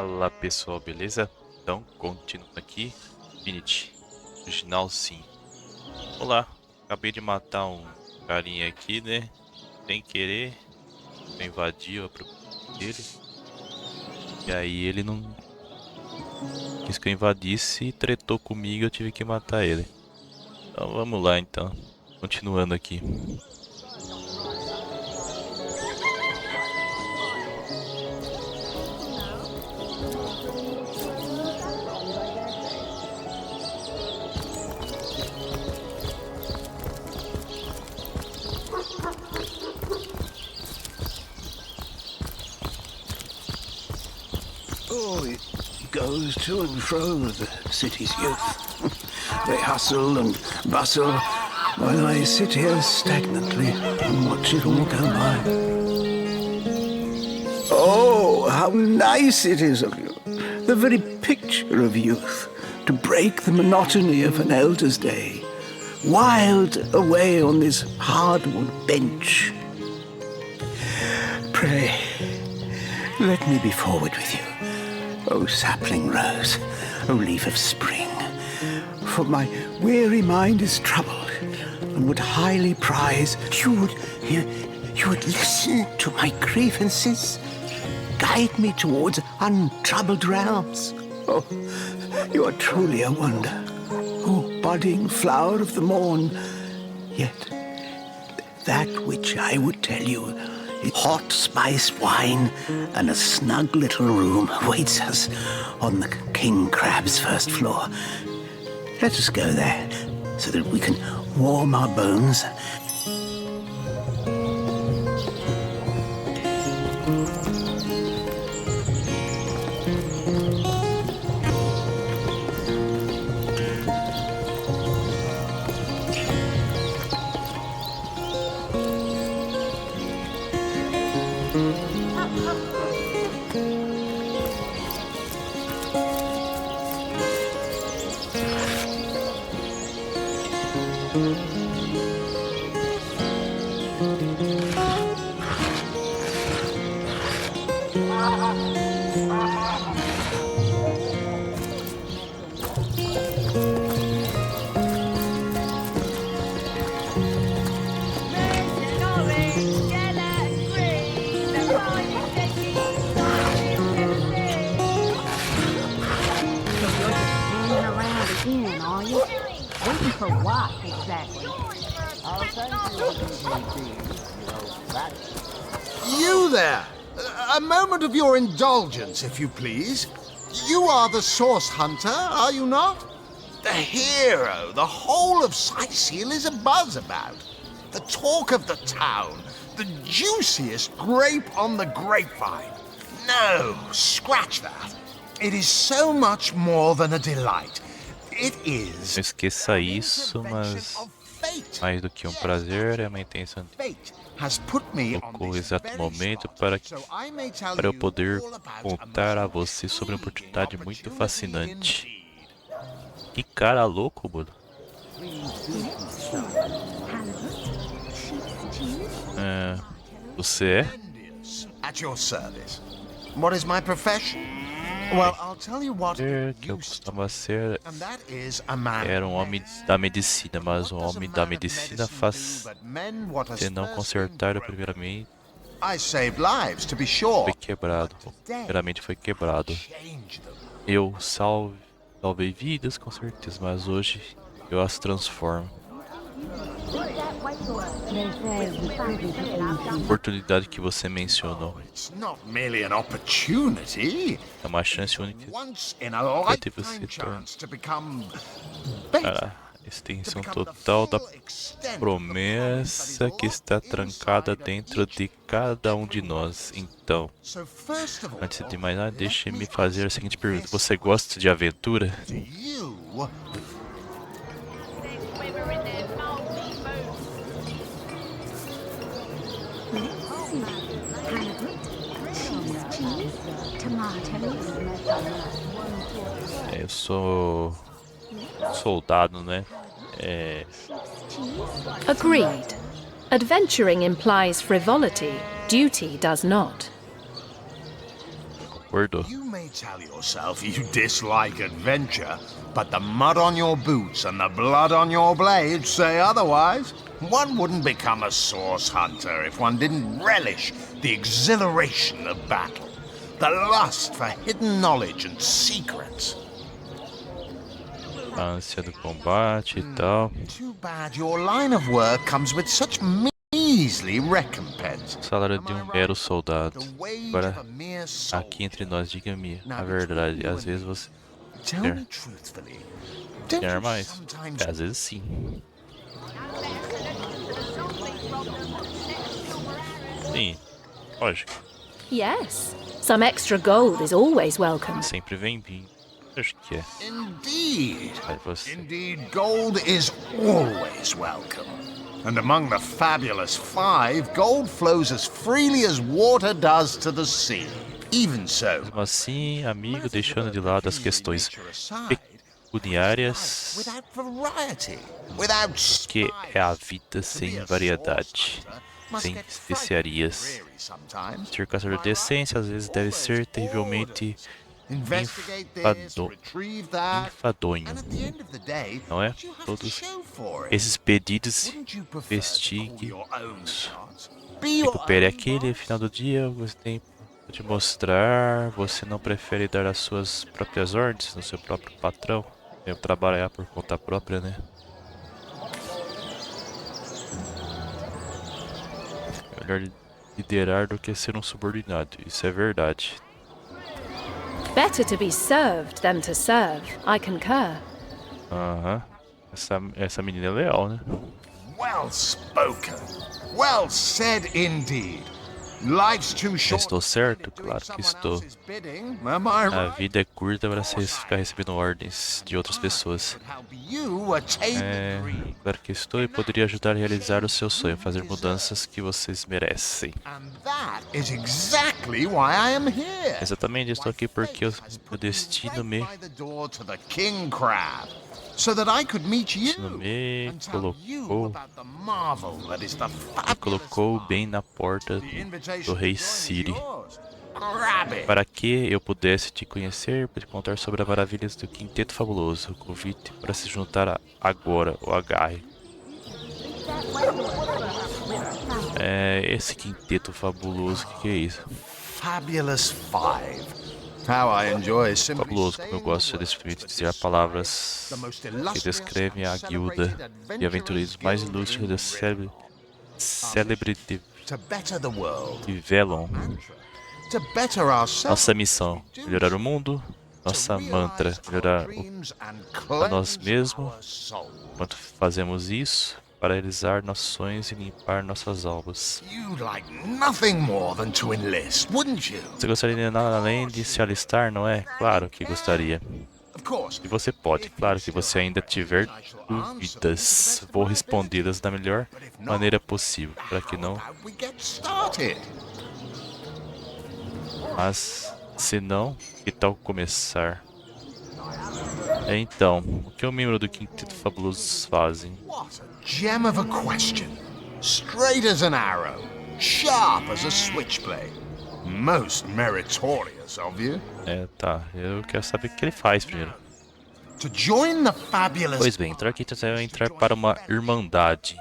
Fala pessoal, beleza? Então, continuando aqui, Divinity, original sim. Olá, acabei de matar um carinha aqui, né? Sem querer, eu invadi a propriedade dele. E aí ele não quis que eu invadisse e tretou comigo, eu tive que matar ele. Então vamos lá então, continuando aqui. Oh, it goes to and fro, the city's youth. They hustle and bustle, while I sit here stagnantly and watch it all go by. Oh, how nice it is of you, the very picture of youth, to break the monotony of an elder's day, wild away on this hardwood bench. Pray, let me be forward with you. O sapling rose, O leaf of spring, for my weary mind is troubled, and would highly prize you would listen to my grievances, guide me towards untroubled realms. Oh, you are truly a wonder, O budding flower of the morn. Yet that which I would tell you, hot spiced wine and a snug little room awaits us on the king crab's first floor. Let us go there so that we can warm our bones. You there! A moment of your indulgence, if you please. You are the source hunter, are you not? The hero the whole of Sightseal is abuzz about. The talk of the town. The juiciest grape on the grapevine. No, scratch that. It is so much more than a delight. It is... Não esqueça isso, mas mais do que um prazer, é uma intenção no exato momento para eu poder contar a você sobre uma oportunidade muito fascinante. Que cara louco, mano. Você é? At your service. What is my profession? Well, I'll tell you what Que eu costumava ser era um homem da medicina, mas um homem da medicina faz se não consertar primeiramente foi quebrado. Primeiramente foi quebrado. Eu salvei vidas com certeza, mas hoje eu as transformo. Oportunidade que você mencionou é uma chance única de você tornar a extensão total da promessa que está trancada dentro de cada um de nós. Então, antes de mais nada, deixe-me fazer a seguinte pergunta: você gosta de aventura? Eu sou soldado, né? Agreed. Adventuring implies frivolity. Duty does not. acordo? You may tell yourself you dislike adventure, but the mud on your boots and the blood on your blades say otherwise. One wouldn't become a source hunter if one didn't relish the exhilaration of battle, the lust for hidden knowledge and secrets. A ânsia do combate e tal. Too bad your line of work comes with such measly recompense. O salário de um mero soldado. The wage Agora, of a mere soul. aqui entre nós, diga-me a verdade. Às vezes você Tell me truthfully, don't quer you mais? sometimes Às vezes sim. Sim, lógico. Yes. Some extra gold is always welcome. Sempre bem-vindo. Acho que é. Indeed. Aí você. Indeed, gold is always welcome. And among the fabulous five, gold flows as freely as water does to the sea. Even so, Mesmo assim, amigo, deixando de lado as questões pecuniárias, without variety, without que é a vida sem variedade, sem especiarias. Ser caçador de essência às vezes deve ser terrivelmente enfadonho, não é? Todos esses pedidos vestígios. Recupere aquele final do dia, você tem que te mostrar. Você não prefere dar as suas próprias ordens no seu próprio patrão? Eu trabalhar por conta própria, né? Melhor liderar do que ser um subordinado, isso é verdade. Better to be served than to serve. I concur. Aham. Essa menina é leal, né? well spoken. Well said indeed. Life's too short. Estou certo? Claro que estou. A vida é curta para você ficar recebendo ordens de outras pessoas. Claro que estou e poderia ajudar a realizar o seu sonho, fazer mudanças que vocês merecem. Exatamente, estou aqui porque o destino me colocou bem na porta do rei Siri, para que eu pudesse te conhecer, para te contar sobre as maravilhas do Quinteto Fabuloso. O convite para se juntar agora, o agarre. Esse Quinteto Fabuloso, que é isso? Fabulous Five. Fabuloso, como eu gosto de dizer palavras que descrevem a guilda de aventureiros mais ilustres da célebre de Velon. Nossa missão: melhorar o mundo. Nossa mantra: melhorar a nós mesmos. Enquanto fazemos isso, para realizar nossos sonhos e limpar nossas almas. Você gostaria de nada além de se alistar, não é? Claro que gostaria. E você pode, claro que você ainda tiver dúvidas, vou respondê-las da melhor maneira possível, para que não... Mas, se não, que tal começar? Então, o que o membro do Quinteto Fabuloso fazem? Gem of a question. Straight as an arrow. Sharp as a switchblade. Most meritorious of you. Tá. Eu quero saber o que ele faz primeiro. To join the fabulous... Pois bem, entrar aqui é entrar para uma irmandade.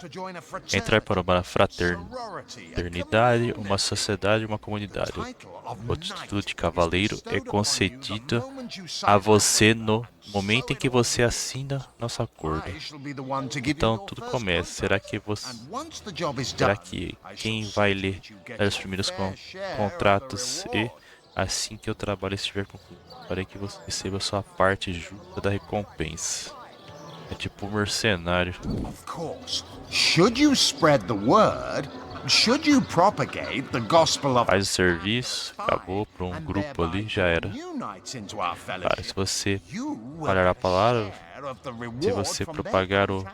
Entrar para uma fraternidade, uma sociedade, uma comunidade. O título de cavaleiro é concedido a você no momento em que você assina nosso acordo. Então tudo começa. Será que quem vai ler os primeiros contratos e assim que o trabalho estiver concluído, para que você receba sua parte justa da recompensa? É tipo um mercenário. Of course. Should you spread the word, should you propagate the gospel of... Faz o serviço, acabou para um grupo ali, já era. Claro, se você falar a palavra, se você propagar o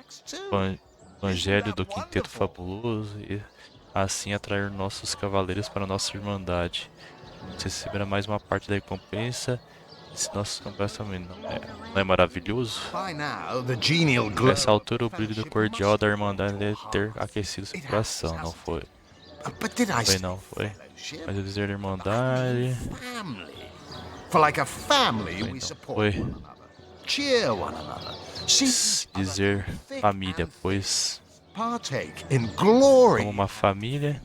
evangelho do Quinteto Fabuloso e assim atrair nossos cavaleiros para a nossa irmandade, você receberá mais uma parte da recompensa. Esse nosso comportamento não é maravilhoso? Nessa altura, o brilho cordial da irmandade deve ter aquecido seu coração, não foi? Não foi. Mas o dizer da irmandade... For like a family, we Então, support foi one another, cheer one another, see dizer família, pois partake in glory. como uma família,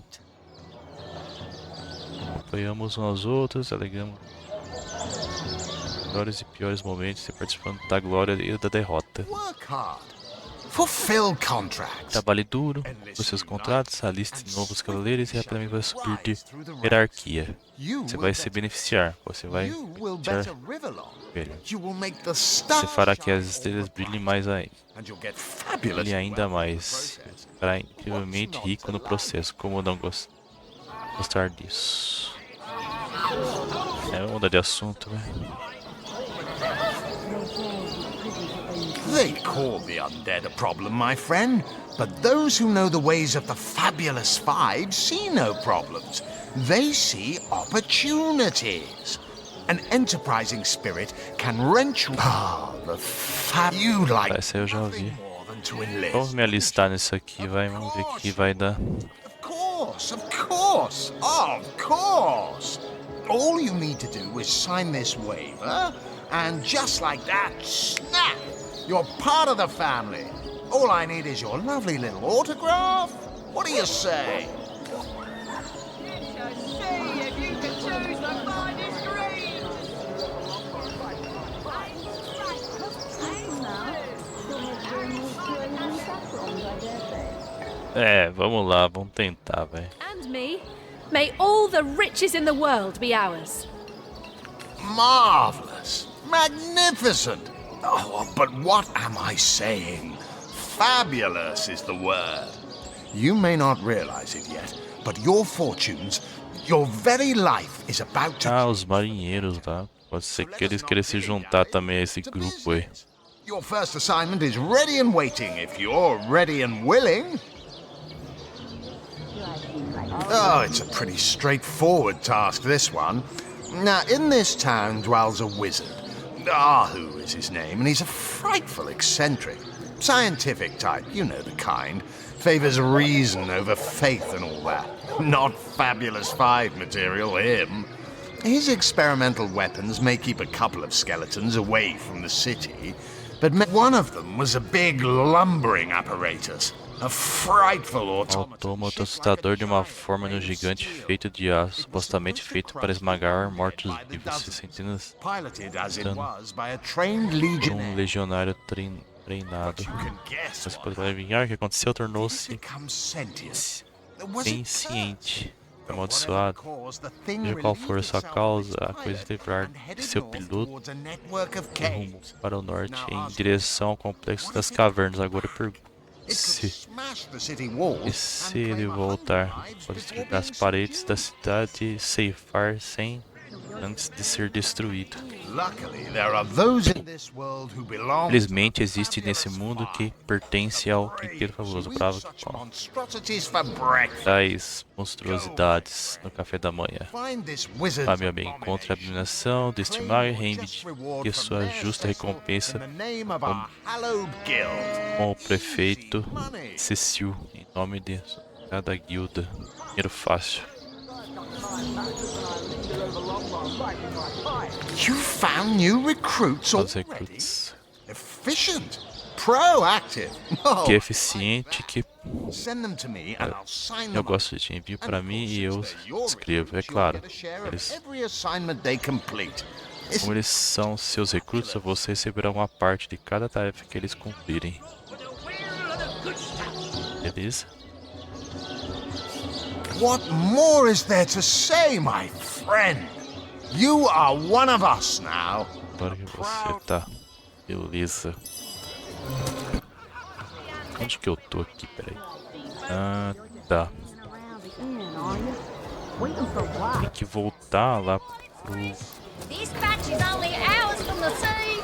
apoiamos uns aos outros, alegamos melhores e piores momentos e participando da glória e da derrota. Work hard. Fulfill contracts. Trabalhe duro por seus contratos, aliste novos cavaleiros e rapidamente vai subir de hierarquia. Você vai se beneficiar, você vai beneficiar ele. Você fará que as estrelas brilhem mais ainda. Brilhe ainda mais. Você ficará incrivelmente rico no processo. Como não gostar disso? É onda de assunto, né? They call the undead a problem, my friend, but those who know the ways of the fabulous five see no problems. They see opportunities. An enterprising spirit can wrench the you like Essa eu já ouvi. more than to enlist. Vamos me alistar nisso aqui, vai. Vamos ver o que vai dar. Of course, of course. All you need to do is sign this waiver, and just like that, snap! You're part of the family. All I need is your lovely little autograph. What do you say? É, vamos lá, vamos tentar, velho. And me. May all the riches in the world be ours. Marvelous. Magnificent. Oh, but what am I saying? Fabulous is the word. You may not realize it yet, but your fortunes, your very life is about to... Ah, os marinheiros lá. Pode ser que eles queiram se juntar também a esse grupo aí. Your first assignment is ready and waiting if you're ready and willing. Oh, it's a pretty straightforward task, this one. Now, in this town dwells a wizard. Ahu is his name, and he's a frightful eccentric. Scientific type, you know the kind. Favors reason over faith and all that. Not fabulous five material, him. His experimental weapons may keep a couple of skeletons away from the city, but one of them was a big lumbering apparatus. A frightful Autômato assustador de uma forma no gigante feito de aço, supostamente feito para esmagar mortos-vivos e centenas piloted as it dano was by a trained por um legionnaire. legionário treinado. You can guess Você pode what adivinhar o que aconteceu, tornou-se becomes sentient. Was it senciente, cursed? amaldiçoado. Whatever cause, the thing Seja qual for a relieved sua itself causa, of a its coisa pilot livrar and headed de seu north piloto towards a network of rumo caves. para o norte, em direção ao complexo das cavernas. Agora eu pergunto It could se, smash the city walls e se and ele claim 100 voltar, lives pode before destruir as being paredes da subdued. cidade e ceifar sem antes de ser destruído. Luckily, there are those in this world who belong Felizmente existe nesse mundo que pertence ao quinteiro fabuloso. to Bravo such com monstrosities for breakfast. tais monstruosidades no café da manhã. Find this wizard Ah, meu bem, encontre a abominação deste mal e reivindique sua justa recompensa in the name of our hallowed guild. com o prefeito Cecil, em nome de cada guilda. Dinheiro fácil. You found new recruits Os already? recrutas. Efficient, proactive. Oh, Que eficiente, que send them to me and I'll sign eu them up. gosto de envio And para of mim course, e eu since they're your escrevo. É recruits, you'll claro, get a share of eles, every assignment they complete. como eles são seus recrutas, você receberá uma parte de cada tarefa que eles cumprirem. Beleza? What more is there to say, my friend? You are one of us now. Agora que você tá. Beleza. Onde que eu tô aqui? Peraí. Ah, tá. Tem que voltar lá pro... This batch is only hours from the sea.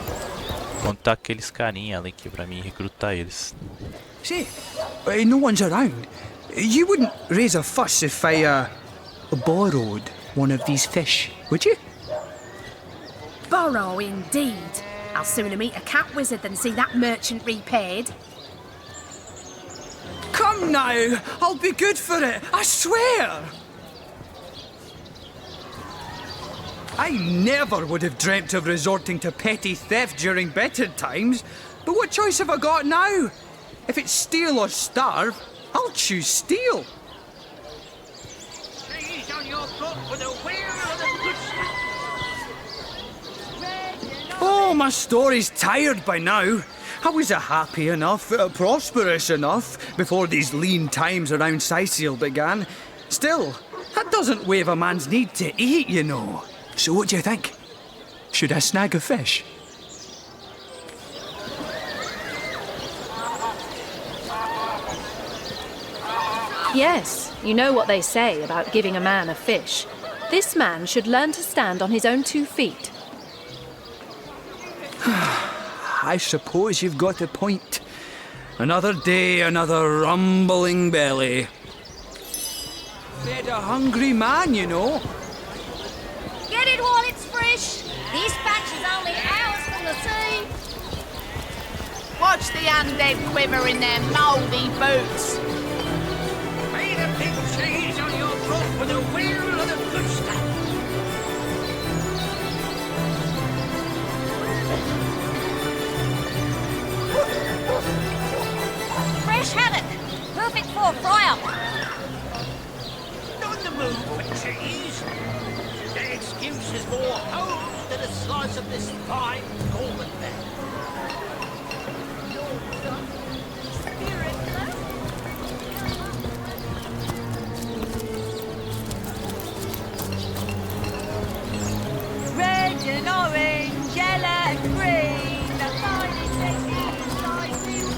Contar aqueles carinha ali aqui pra mim recrutar eles. Say, no one's around. You wouldn't raise a fuss if I, borrowed one of these fish, would you? Borrow indeed. I'll sooner meet a cat wizard than see that merchant repaid. Come now, I'll be good for it, I swear! I never would have dreamt of resorting to petty theft during better times, but what choice have I got now? If it's steal or starve, I'll choose steal. Trees on your foot with a wheel of the good stuff. Oh, my story's tired by now. I was happy enough, prosperous enough, before these lean times around Sicil began. Still, that doesn't waive a man's need to eat, you know. So what do you think? Should I snag a fish? Yes, you know what they say about giving a man a fish. This man should learn to stand on his own 2 feet. I suppose you've got a point. Another day, another rumbling belly. Fed a hungry man, you know. Get it while it's fresh. This batch is only hours from the sea. Watch the undead quiver in their mouldy boots. May the big trees on your foot with a wheel of the good stuff. Fresh haddock. Perfect for a fry-up. On the move for trees. The excuse is more holes than a slice of this fine Norman bed. Red and orange, yellow and green. The finest ladies I feel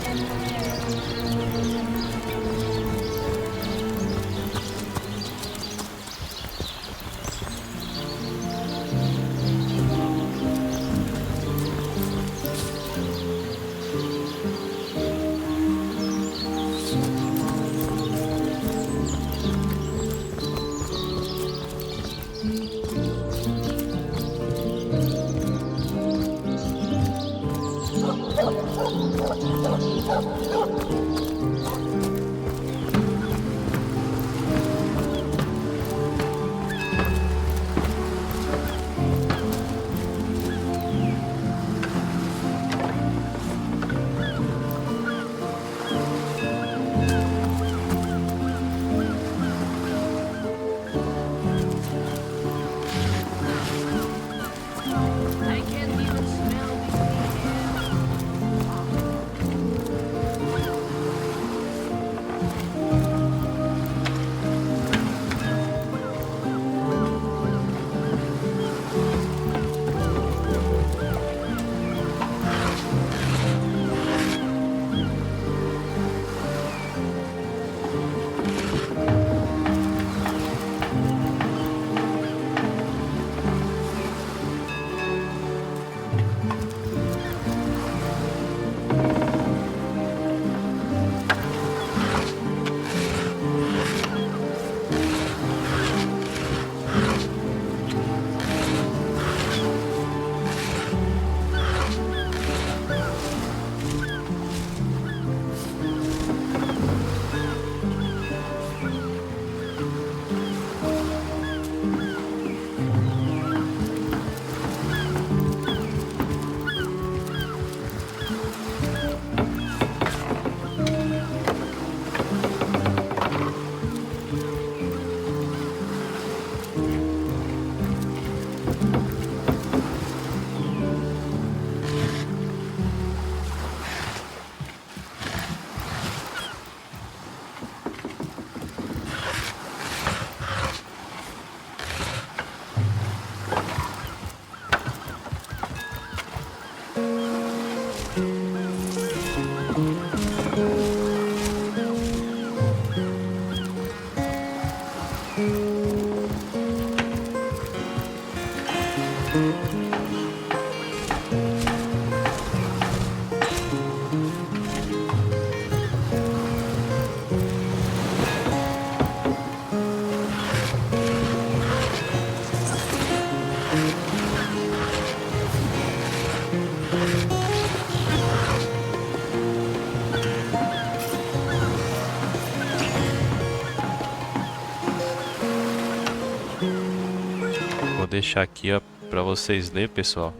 deixar aqui, ó, pra vocês lerem, pessoal.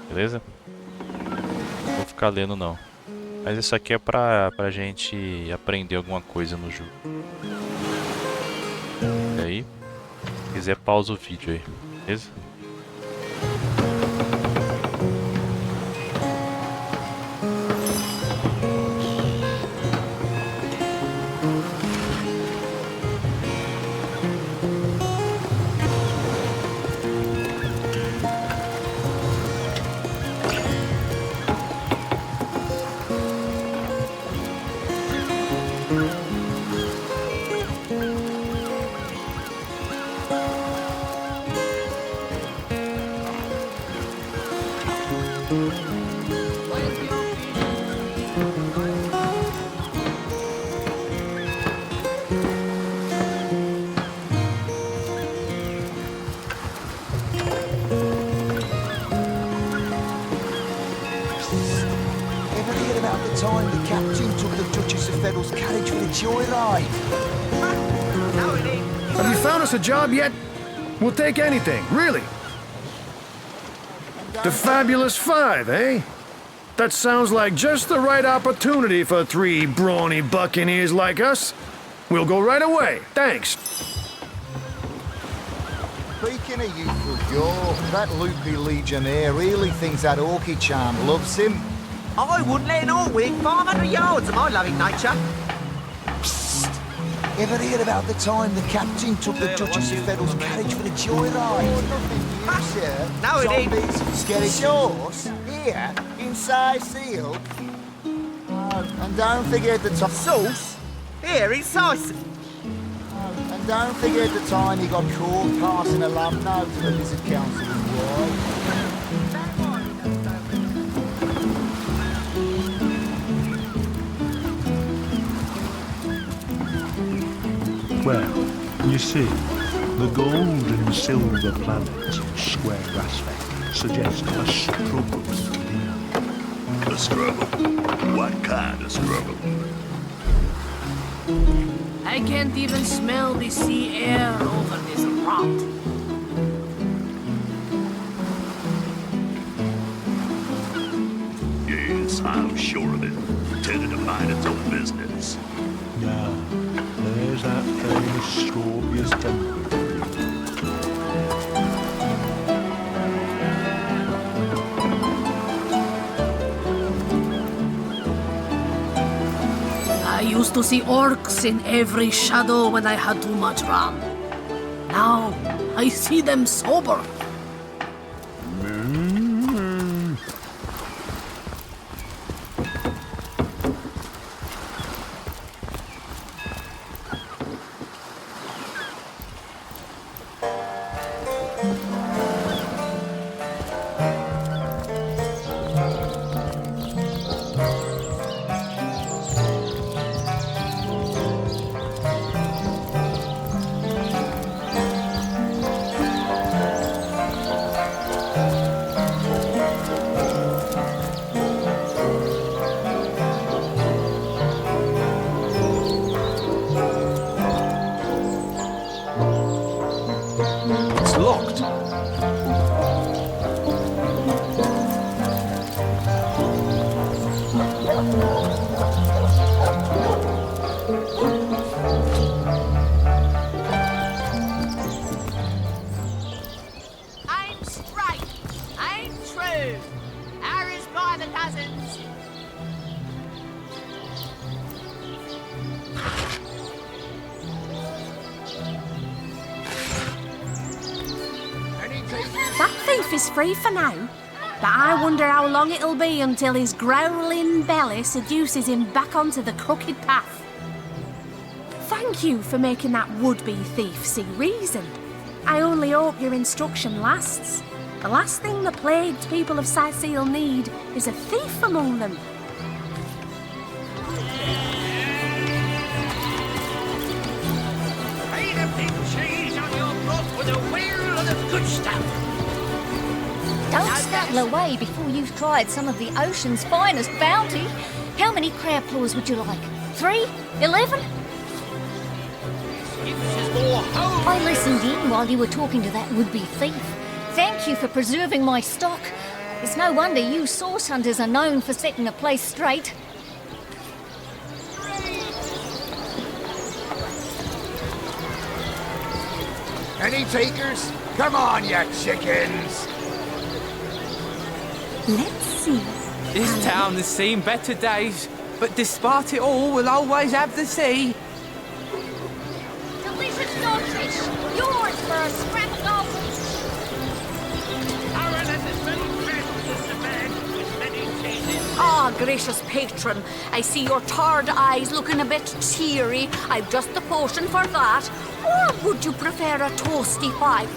Beleza? Não vou ficar lendo, não. Mas isso aqui é pra gente aprender alguma coisa no jogo. E aí, se quiser, pausa o vídeo aí. Beleza? Time the captain took the Duchess of Federal's carriage for the joyride. Have you found us a job yet? We'll take anything, really. The Fabulous Five, eh? That sounds like just the right opportunity for 3 brawny buccaneers like us. We'll go right away, thanks. Speaking of youthful York, that loopy legionnaire really thinks that orchid charm loves him. I wouldn't let an Orwig 500 yards of my loving nature. Psst! Ever hear about the time the captain took the Duchess of Federal's carriage for the joyride? No, it ain't. Zombies, scary sauce, here, inside seal. Oh, and don't forget the time... Sauce? Here, inside. And don't forget the time he got caught passing a lump note to the Lizard Council's wife. Well, you see, the gold and silver planets in square aspect suggest a struggle. A struggle? What kind of struggle? I can't even smell the sea air over this rot. Yes, I'm sure of it. Tended to mind its own business. Now, there's that famous Scorpius temple. I used to see orcs in every shadow when I had too much rum. Now, I see them sober. That thief is free for now, but I wonder how long it'll be until his growling belly seduces him back onto the crooked path. Thank you for making that would-be thief see reason. I only hope your instruction lasts. The last thing the plagued people of Sicil need is a thief among them. Ain't a big cheese on your block with a wheel of the good stuff. Don't scuttle away before you've tried some of the ocean's finest bounty. How many crab claws would you like? 3? 11? I listened in while you were talking to that would-be thief. Thank you for preserving my stock. It's no wonder you source hunters are known for setting a place straight. Any takers? Come on, you chickens! Let's see. This town has seen better days, but despite it all, we'll always have the sea. Delicious dogfish! Yours for a scrap of gold! Aaron has as many treasures as the man with many cheeses. Ah, gracious patron, I see your tired eyes looking a bit teary. I've just the potion for that. Or would you prefer a toasty pipe?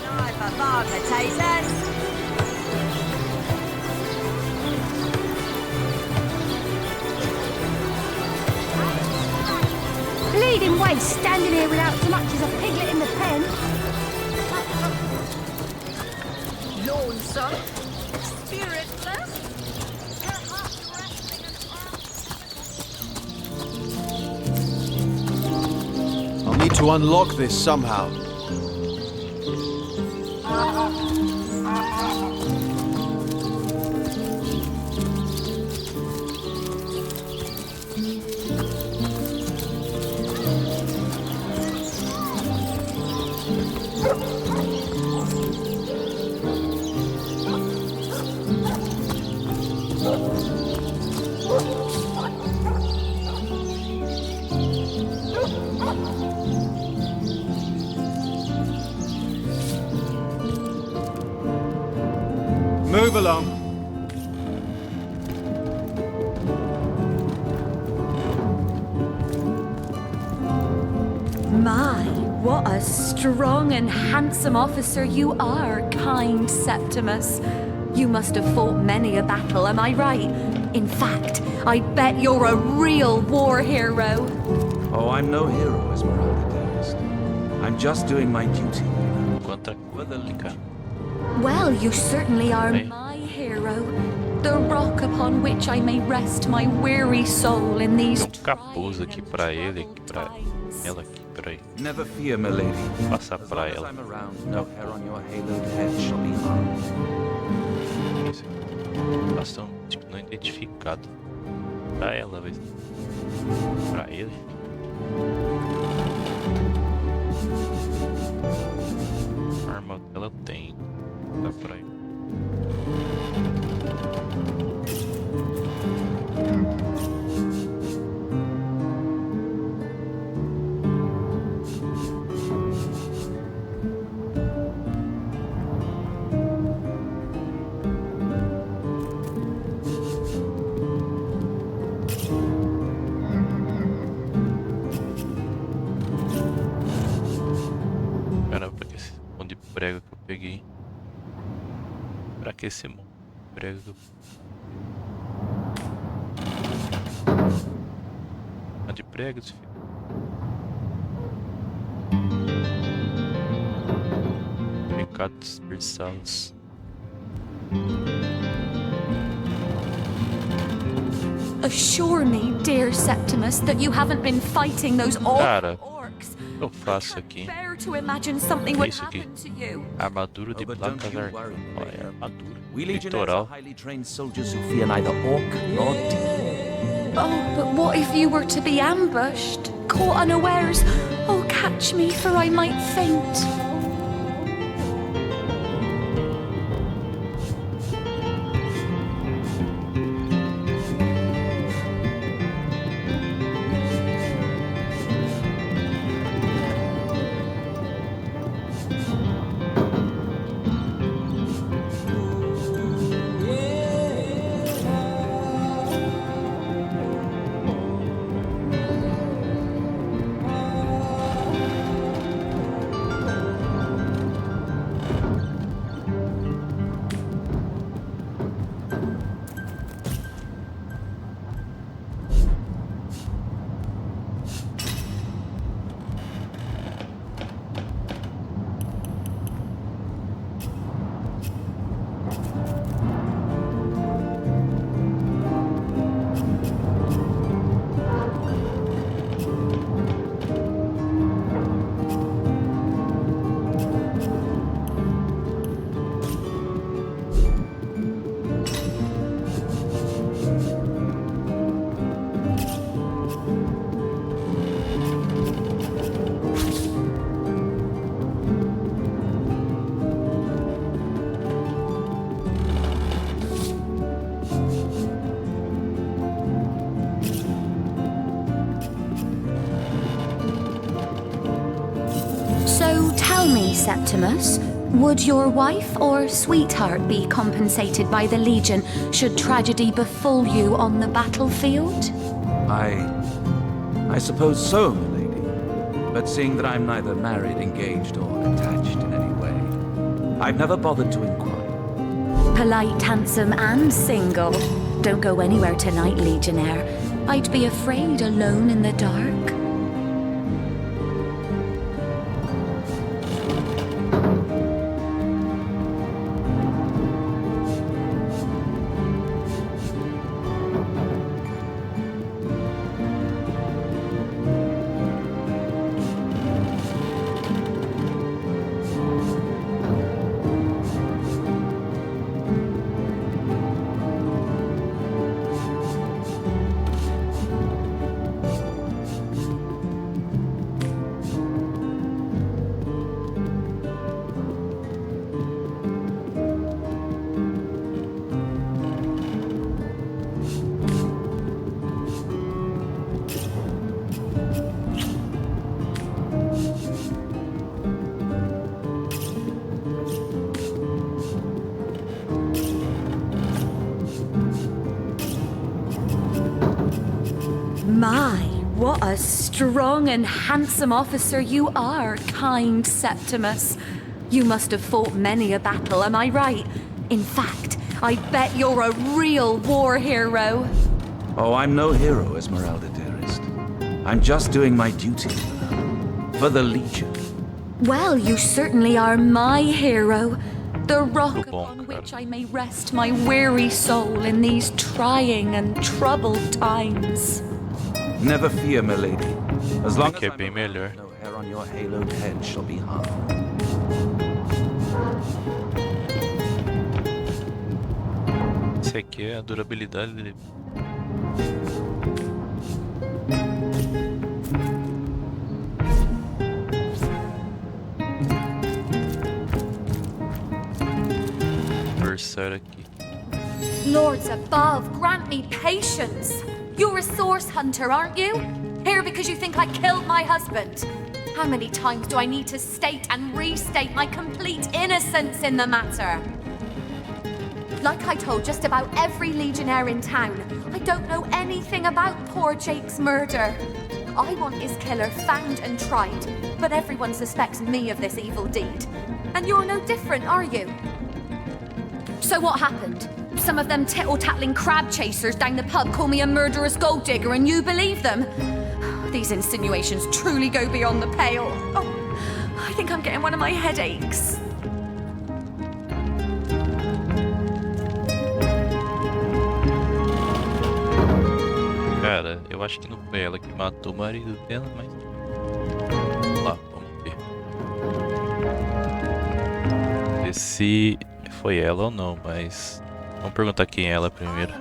Knife a bar, potatoes. Bleeding waste, standing here without so much as a piglet in the pen. Lonesome. Spiritless. I'll need to unlock this somehow. Move along. My, what a strong and handsome officer you are, kind Septimus. You must have fought many a battle, am I right? In fact, I bet you're a real war hero. Oh, I'm no hero, Esmeralda dearest. I'm just doing my duty. Well, you certainly are my hero. The rock upon which I may rest my weary soul in these Capuz aqui pra ele, aqui pra ela, aqui pra ele. Never fear, my lady. Passar pra ela. I'm around, no hair on your haloed head shall be harmed. Bastão tipo não identificado. Pra ela, vai. Pra ele. A arma dela tem. Dá pra ir. Caramba, esse monte de prego que eu peguei. Pra que esse monte de prego? De pregos, filho. Pecado dispersá-los. Assure me, dear Septimus, that you haven't been fighting those Cara, orcs. o que eu faço aqui? Bear to imagine something would Isso aqui. happen to you. Armadura de placas arcanas. Olha, é armadura. We legionnaires Litoral. are highly trained soldiers who fear neither orc nor demon. Oh, but what if you were to be ambushed, caught unawares? Oh, catch me, for I might faint. Septimus. Would your wife or sweetheart be compensated by the Legion should tragedy befall you on the battlefield? I suppose so, my lady. But seeing that I'm neither married, engaged, or attached in any way, I've never bothered to inquire. Polite, handsome, and single. Don't go anywhere tonight, Legionnaire. I'd be afraid alone in the dark. My, what a strong and handsome officer you are, kind Septimus. You must have fought many a battle, am I right? In fact, I bet you're a real war hero. Oh, I'm no hero, Esmeralda dearest. I'm just doing my duty for the Legion. Well, you certainly are my hero. The rock upon which I may rest my weary soul in these trying and troubled times. Never fear, my lady. As long as é bem melhor. no hair on your haloed head shall be harmed. Esse aqui é a durabilidade dele. Conversar aqui. Lords above, grant me patience. You're a source hunter, aren't you? Here because you think I killed my husband. How many times do I need to state and restate my complete innocence in the matter? Like I told just about every legionnaire in town, I don't know anything about poor Jake's murder. I want his killer found and tried, but everyone suspects me of this evil deed. And you're no different, are you? So what happened? Some of them tittle-tattling crab chasers down the pub call me a murderous gold digger and you believe them? These insinuations truly go beyond the pale. Oh, I think I'm getting one of my headaches. Cara, eu acho que não foi ela que matou o marido dela, mas... Vamos lá, vamos ver. Ver se foi ela ou não, mas... Vamos perguntar quem é ela primeiro.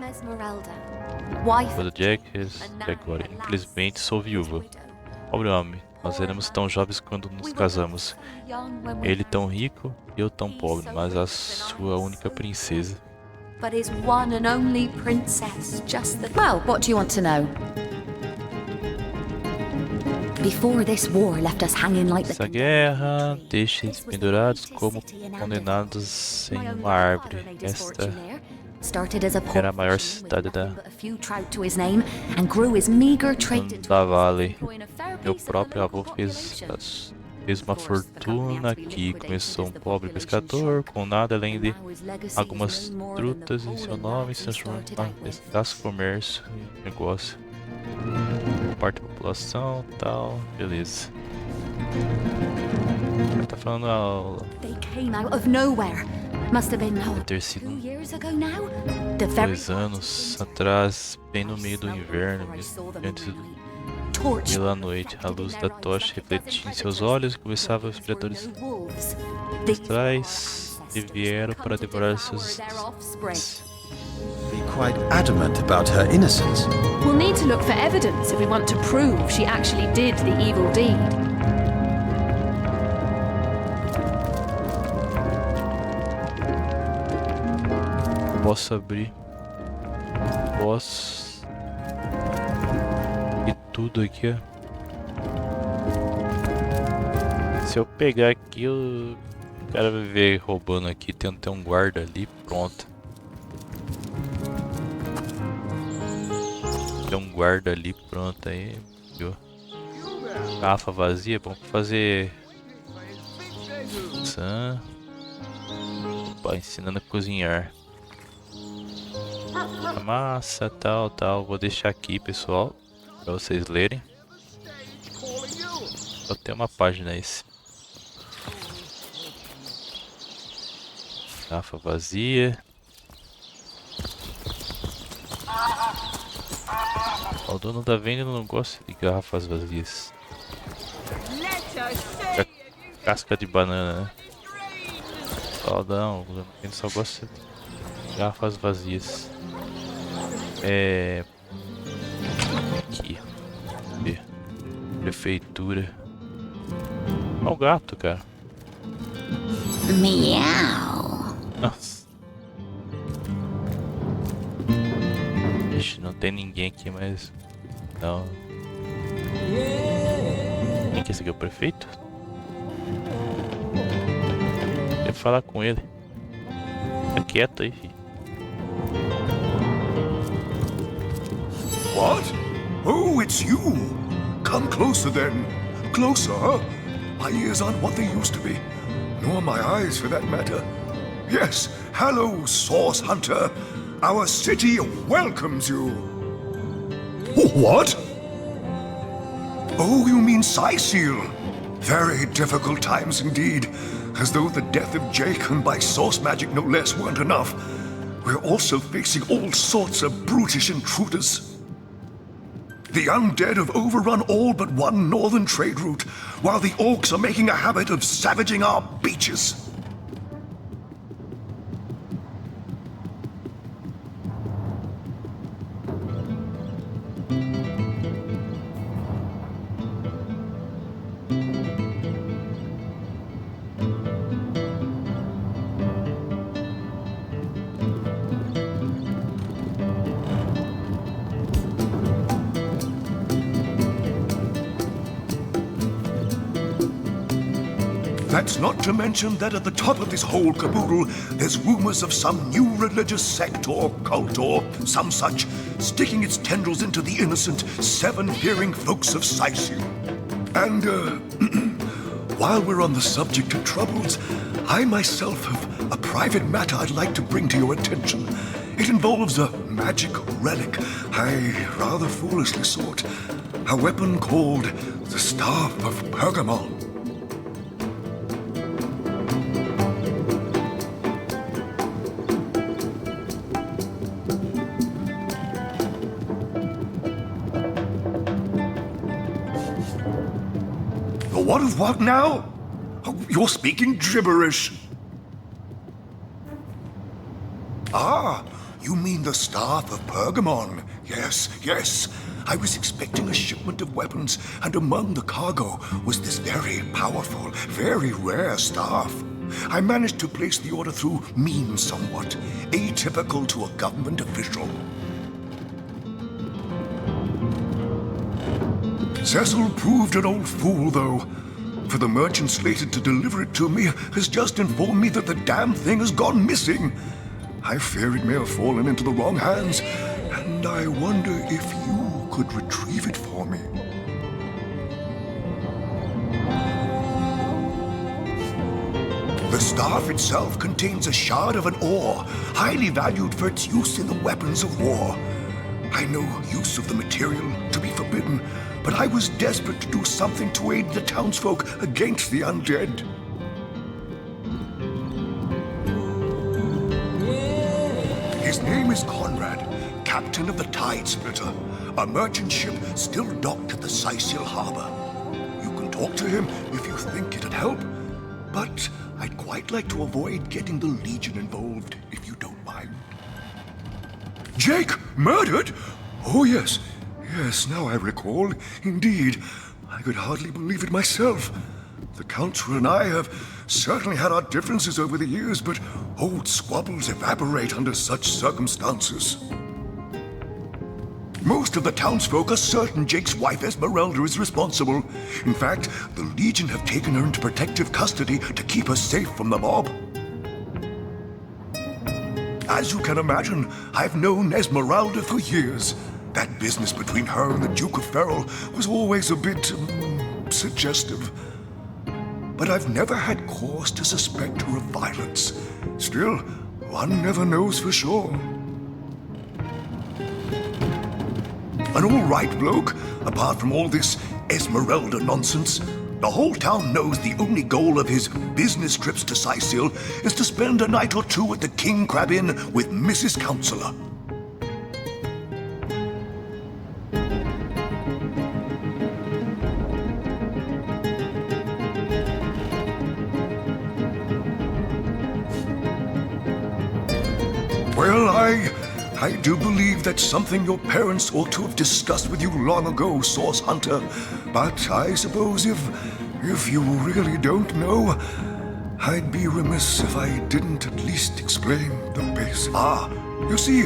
Foi do Jack agora. Infelizmente sou viúva. Pobre homem, nós éramos tão jovens quando nos casamos. Ele tão rico e eu tão pobre, mas a sua única princesa. But his one and only princess, just the... Well, what do you want to know? Before this war left us hanging like the... Essa guerra deixa-os pendurados como condenados em uma árvore. Esta era a maior cidade da Vale. Meu próprio avô fez uma fortuna aqui. Começou um pobre pescador com nada além de algumas trutas em seu nome, se transformou em escasso comércio e negócio. Parte da população, tal, beleza. Tá falando ter sido 2 anos atrás, bem no meio do inverno, antes pela noite, a luz da tocha refletia em seus olhos e começava os predadores atrás e vieram para devorar seus Be quite adamant about her innocence. We'll need to look for evidence if we want to prove she actually did the evil deed. Posso abrir. Posso. E tudo aqui, ó. Se eu pegar aqui, o cara vai ver roubando aqui. Tem um guarda ali, pronto. Tem um guarda ali, pronto aí. Viu? Garrafa vazia, vamos fazer. Opa, ensinando a cozinhar. A massa, tal. Vou deixar aqui, pessoal, para vocês lerem. Só tem uma página esse. Garrafa vazia. O dono da venda não gosta de garrafas vazias. Casca de banana, né? Não, ele só gosta de garrafas vazias. Aqui. Prefeitura. Olha o gato, cara. Miau. Nossa. Ixi, não tem ninguém aqui, mas... Não. Quem que é esse aqui? É o prefeito? Quero falar com ele. Fica quieto aí, filho. What? Oh, it's you. Come closer then. Closer? My ears aren't what they used to be. Nor my eyes, for that matter. Yes, hello, Source Hunter. Our city welcomes you. What? Oh, you mean Cyseal. Very difficult times indeed. As though the death of Jake, and by source magic no less, weren't enough. We're also facing all sorts of brutish intruders. The undead have overrun all but one northern trade route, while the orcs are making a habit of savaging our beaches. That's not to mention that at the top of this whole caboodle, there's rumors of some new religious sect or cult or some such, sticking its tendrils into the innocent, seven-fearing folks of Cyseal. And, while we're on the subject of troubles, I myself have a private matter I'd like to bring to your attention. It involves a magic relic I rather foolishly sought, a weapon called the Staff of Pergamon. What of what now? Oh, you're speaking gibberish. Ah, you mean the Staff of Pergamon. Yes. I was expecting a shipment of weapons, and among the cargo was this very powerful, very rare staff. I managed to place the order through means somewhat atypical to a government official. Cecil proved an old fool, though. For the merchant slated to deliver it to me has just informed me that the damn thing has gone missing. I fear it may have fallen into the wrong hands, and I wonder if you could retrieve it for me. The staff itself contains a shard of an ore, highly valued for its use in the weapons of war. I know use of the material to be forbidden, but I was desperate to do something to aid the townsfolk against the undead. His name is Conrad, captain of the Tide Splitter, a merchant ship still docked at the Cyseal harbor. You can talk to him if you think it'd help, but I'd quite like to avoid getting the Legion involved, if you don't mind. Jake, murdered? Oh, yes. Yes, now I recall. Indeed, I could hardly believe it myself. The Council and I have certainly had our differences over the years, but old squabbles evaporate under such circumstances. Most of the townsfolk are certain Jake's wife Esmeralda is responsible. In fact, the Legion have taken her into protective custody to keep her safe from the mob. As you can imagine, I've known Esmeralda for years. That business between her and the Duke of Ferrol was always a bit suggestive. But I've never had cause to suspect her of violence. Still, one never knows for sure. An all-right bloke, apart from all this Esmeralda nonsense. The whole town knows the only goal of his business trips to Sicil is to spend a night or two at the King Crab Inn with Mrs. Counselor. Well, I do believe that's something your parents ought to have discussed with you long ago, Source Hunter. But I suppose if you really don't know, I'd be remiss if I didn't at least explain the basics. You see,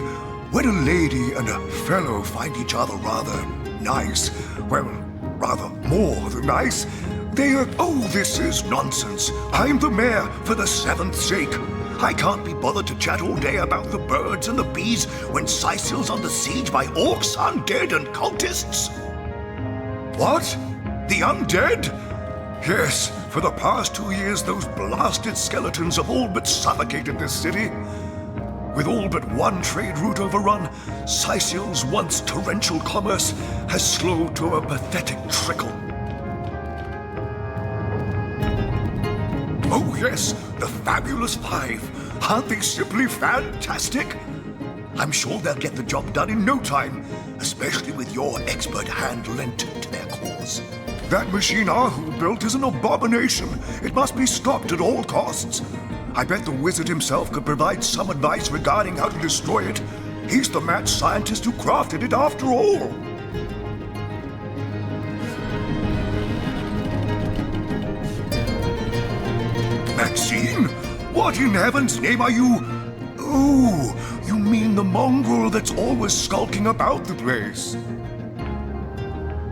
when a lady and a fellow find each other rather nice, well, rather more than nice, they are, this is nonsense. I'm the mayor for the 7th sake. I can't be bothered to chat all day about the birds and the bees when Sicil's under siege by orcs, undead, and cultists. What? The undead? Yes, for the past 2 years, those blasted skeletons have all but suffocated this city. With all but one trade route overrun, Sicil's once torrential commerce has slowed to a pathetic trickle. Oh yes, the Fabulous Five. Aren't they simply fantastic? I'm sure they'll get the job done in no time, especially with your expert hand lent to their cause. That machine Ahu built is an abomination. It must be stopped at all costs. I bet the wizard himself could provide some advice regarding how to destroy it. He's the mad scientist who crafted it after all. Maxine? What in heaven's name are you? Oh, you mean the mongrel that's always skulking about the place.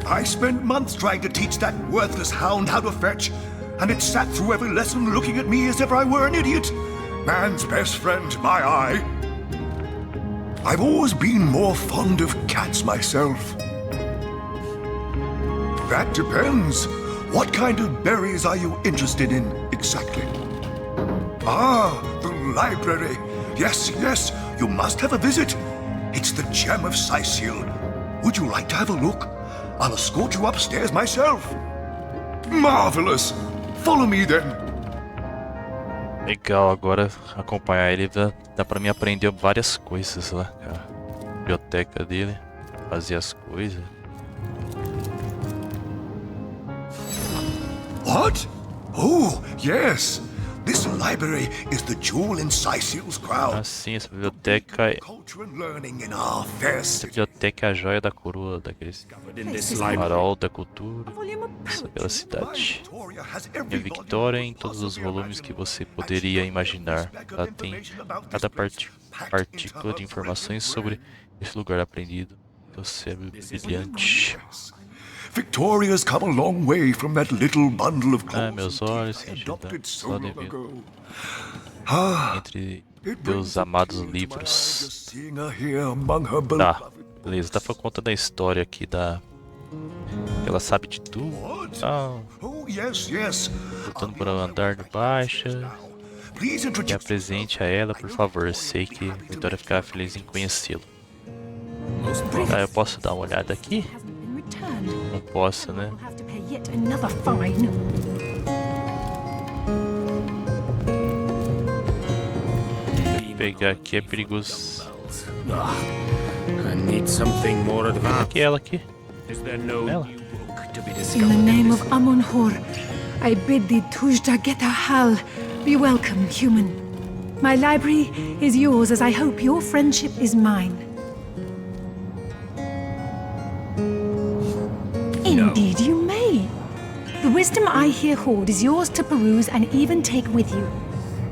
I spent months trying to teach that worthless hound how to fetch, and it sat through every lesson looking at me as if I were an idiot. Man's best friend, my eye. I've always been more fond of cats myself. That depends. What kind of berries are you interested in, exactly? The library. Yes, you must have a visit. It's the gem of Sicil. Would you like to have a look? I'll escort you upstairs myself. Marvelous. Follow me then. Legal, agora acompanhar ele dá pra mim aprender várias coisas lá, cara. A biblioteca dele, fazer as coisas. What? Oh, yes. This library is the jewel in Sicil's crown. Sim, essa biblioteca é a joia da coroa daqueles farol da cultura pela cidade. É Victoria em todos os volumes que você poderia imaginar. Ela tem cada partícula de informações sobre esse lugar aprendido do cérebro brilhante. Victoria's come a long way from that little bundle of clothes meus olhos se ajudam só devido entre meus amados livros. Tá, beleza, dá pra conta da história aqui da... Ela sabe de tudo. Lutando para o andar de baixa. Me apresente a ela, por favor. Sei que Vitória ficará feliz em conhecê-lo. Tá, eu posso dar uma olhada aqui? Não posso, né? Pegar aqui é perigoso. Aqui é ela aqui. Ela. In the name of Amun-Hor, I bid thee Tujda Geta Hal. Be welcome, human. My library is yours, as I hope your friendship is mine. Indeed you may. The wisdom I here hoard is yours to peruse and even take with you.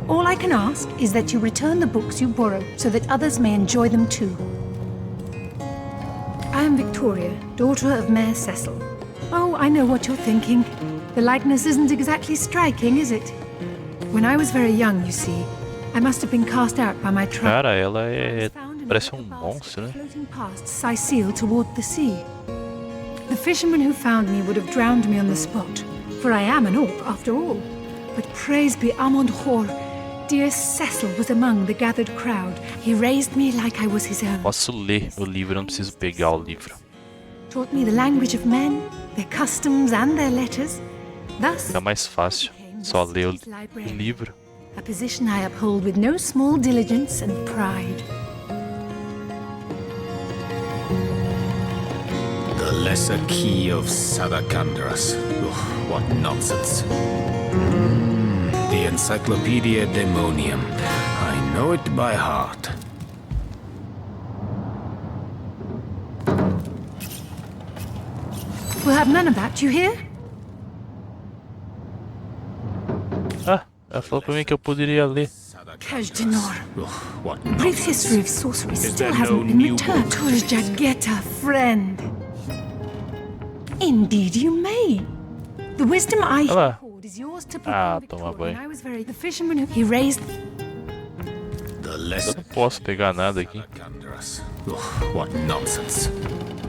All I can ask is that you return the books you borrow so that others may enjoy them too. am Victoria, daughter of Mayor Cecil. Oh, I know what you're thinking. The likeness isn't exactly striking, is it? When I was very young, you see, I must have been cast out by my tribe. Cara, ela parece monstro, né? Floating past Sicil toward the sea. The fisherman who found me would have drowned me on the spot, for I am an orc after all. But praise be Amonhor, dear Cecil was among the gathered crowd. He raised me like I was his own. Posso ler o livro, não preciso pegar o livro. Taught me the language of men, their customs and their letters. Thus, É mais fácil, só ler o livro. a position I uphold with no small diligence and pride. The lesser key of Sadakandras. Ugh, what nonsense. The Encyclopedia Daemonium. I know it by heart. We'll have none of that, you hear? Ah, ela falou pra mim que eu poderia ler. Kajdanor. Brief history of sorcery still hasn't been returned. Tujjageta, friend. Indeed you may. The wisdom I hold is yours to proclaim Victoria. I was very the fisherman who he raised. Eu não posso pegar nada aqui. Ugh, what nonsense.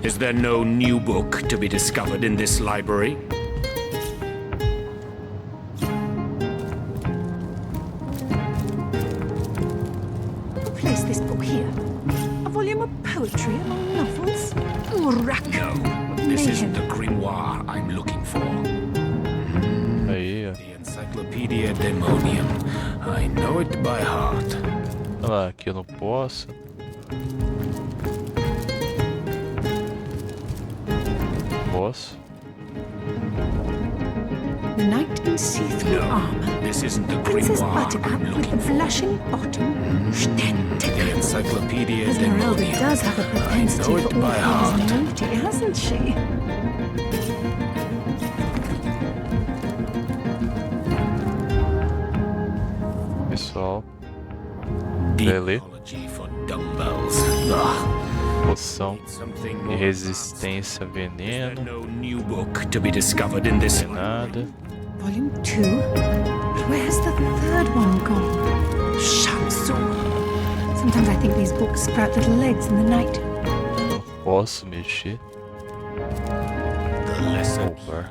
Is there no new book to be discovered in this library? Place this book here. A volume of poetry among novels. No, this isn't the grimoire I'm looking for. Aí, ó. The Encyclopedia Daemonium. I know it by heart. Olha lá, aqui eu não posso. Posso. The knight in see-through armor. This isn't the Princess grimoire Buttercup I'm with looking the blushing bottom. The Encyclopedia Esmeralda Daemonium. does have a I propensity know for it all by heart. things naughty, hasn't she? Pessoal, vai ler. Poção de resistência a veneno. Nada. Volume 2? Where's the third one gone? Shamsu. Sometimes I think these books sprout little legs in the night. Não posso mexer. Opa.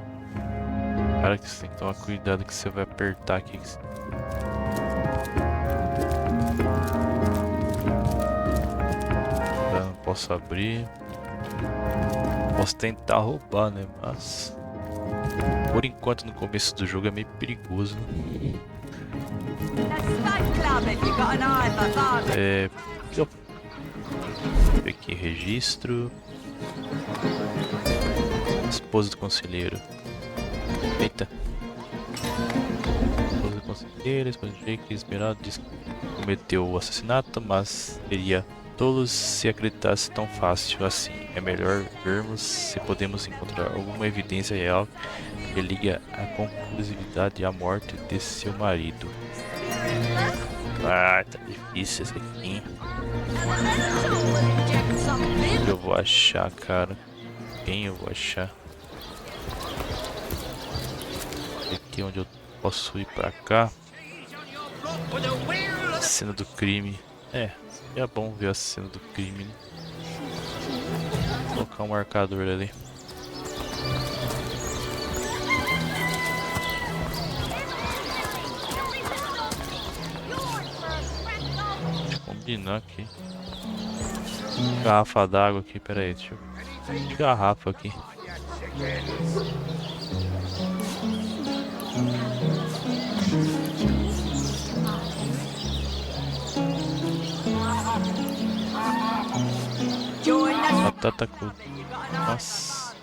Cara, que você tem que tomar cuidado que você vai apertar aqui. Não posso abrir. Posso tentar roubar, né? Mas por enquanto no começo do jogo é meio perigoso, né? Aqui registro. Esposa do conselheiro. Eita. Esposa do conselheiro, esposa de Jake, Esmeralda diz que cometeu o assassinato, mas seria tolo se acreditasse tão fácil assim. É melhor vermos se podemos encontrar alguma evidência real que liga a conclusividade à morte de seu marido. Ah, tá difícil esse aqui. Eu vou achar, cara. Quem eu vou achar? Aqui onde eu posso ir pra cá. Cena do crime. É bom ver a cena do crime, né? Vou colocar um marcador ali. Deixa eu combinar aqui. Garrafa d'água aqui, pera aí, deixa eu... Garrafa aqui. Batata com... Nossa.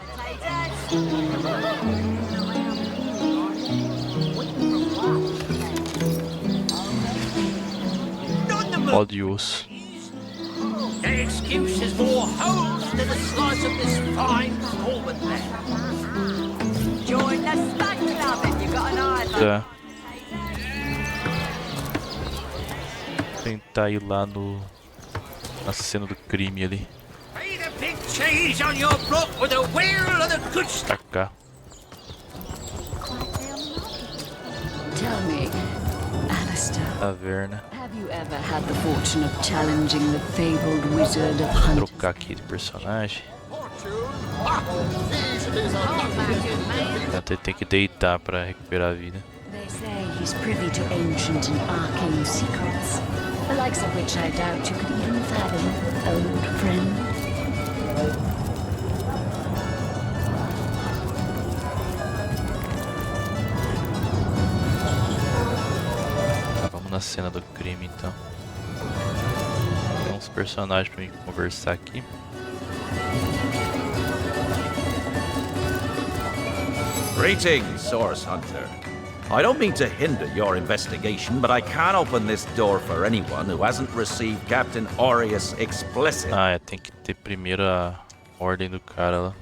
Pó de osso. An excuse is more holes than a slice of this fine Corbin there. Join the Stud Club if you got an eye. Tá. Tentar ir lá no... na cena do crime ali. cheese on your block with a wheel of the good stuff. Pra cá. Tell me, Alistair, Taverna. have you ever had the fortune of challenging the fabled wizard of hunters? Trocar aqui de personagem. Até tem que deitar pra recuperar a vida. They say he's privy to ancient and arcane secrets, the likes of which I doubt you could even fathom, old friend. Vamos na cena do crime então. Tem uns personagens pra mim conversar aqui. Greetings, Source Hunter. I don't mean to hinder your investigation, but I can't open this door for anyone who hasn't received Captain Aureus' explicit. Ah, tem que ter primeiro a ordem do cara lá.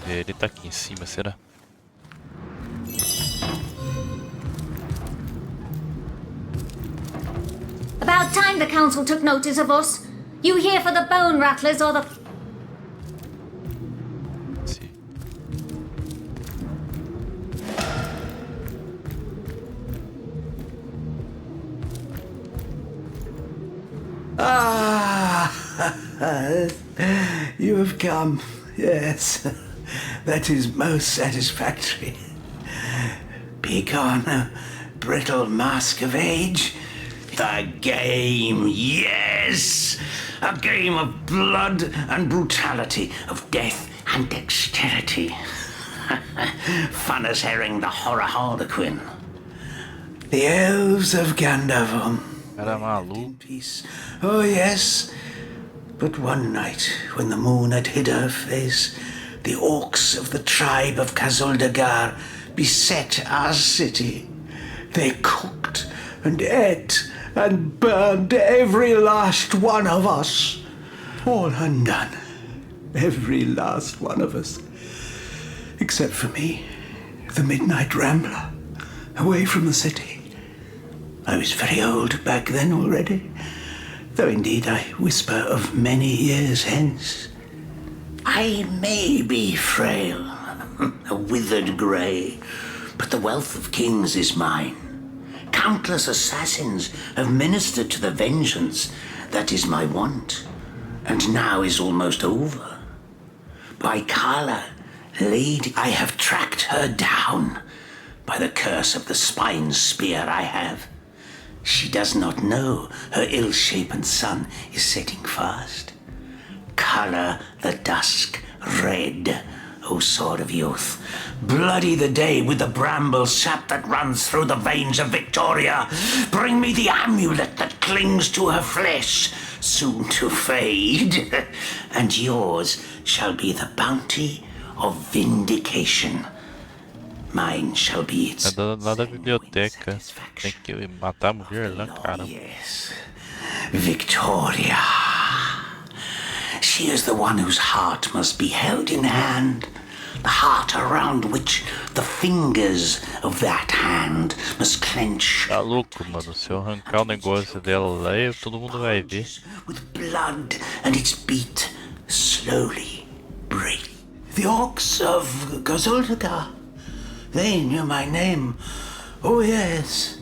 Ele tá aqui em cima, será? About time the council took notice of us. You here for the bone rattlers or the... Ah, you have come. Yes, that is most satisfactory. Begone, brittle mask of age. The game, yes! A game of blood and brutality, of death and dexterity. Fun as herring the horror harlequin. The elves of Gandavum. Peace. Oh, yes. But one night, when the moon had hid her face, the orcs of the tribe of Kazuldagar beset our city. They cooked and ate and burned every last one of us. All undone. Every last one of us. Except for me, the midnight rambler, away from the city. I was very old back then already, though indeed I whisper of many years hence. I may be frail, a withered grey, but the wealth of kings is mine. Countless assassins have ministered to the vengeance that is my want, and now is almost over. By Carla, lady, I have tracked her down, by the curse of the spine spear I have. She does not know her ill-shapen sun is setting fast. Colour the dusk red, O sword of youth. Bloody the day with the bramble sap that runs through the veins of Victoria. Bring me the amulet that clings to her flesh, soon to fade. And yours shall be the bounty of vindication. Mine shall be its... Lá da biblioteca. Tem que matar a mulher lá, cara. Yes. Victoria. She is the one whose heart must be held in hand. The heart around which the fingers of that hand must clench. Tá louco, mano. Se eu arrancar o negócio dela lá, todo mundo vai ver. With blood and its beat slowly break. The orcs of Gazuldagar. They knew my name. Oh, yes.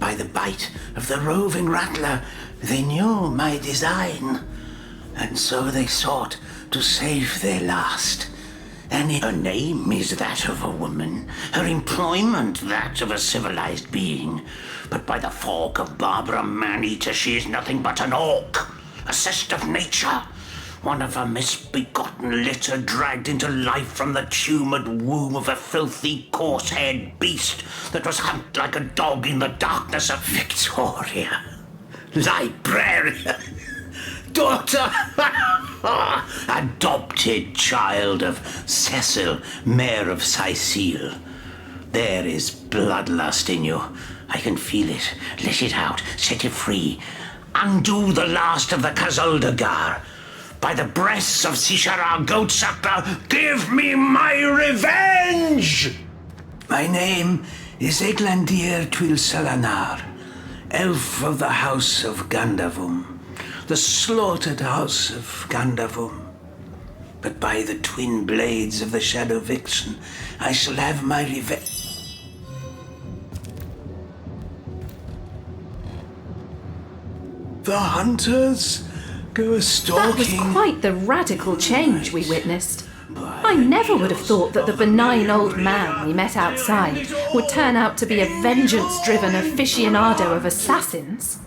By the bite of the roving rattler, they knew my design. And so they sought to save their last. And her name is that of a woman, her employment that of a civilized being. But by the fork of Barbara Maneater, she is nothing but an orc, a cest of nature. One of a misbegotten litter dragged into life from the tumoured womb of a filthy, coarse-haired beast that was humped like a dog in the darkness of Victoria. Librarian, daughter, adopted child of Cecil, Mayor of Sicile. There is bloodlust in you. I can feel it. Let it out. Set it free. Undo the last of the Kazuldagar. By the breasts of Sishara Goatsucker, give me my revenge! My name is Eglandir Twilsalanar, elf of the House of Gandavum, the slaughtered House of Gandavum. But by the twin blades of the Shadow Vixen, I shall have my revenge. The hunters go That was stalking. quite the radical change we witnessed. I never would have thought that the benign old man we met outside would turn out to be a vengeance-driven aficionado of assassins.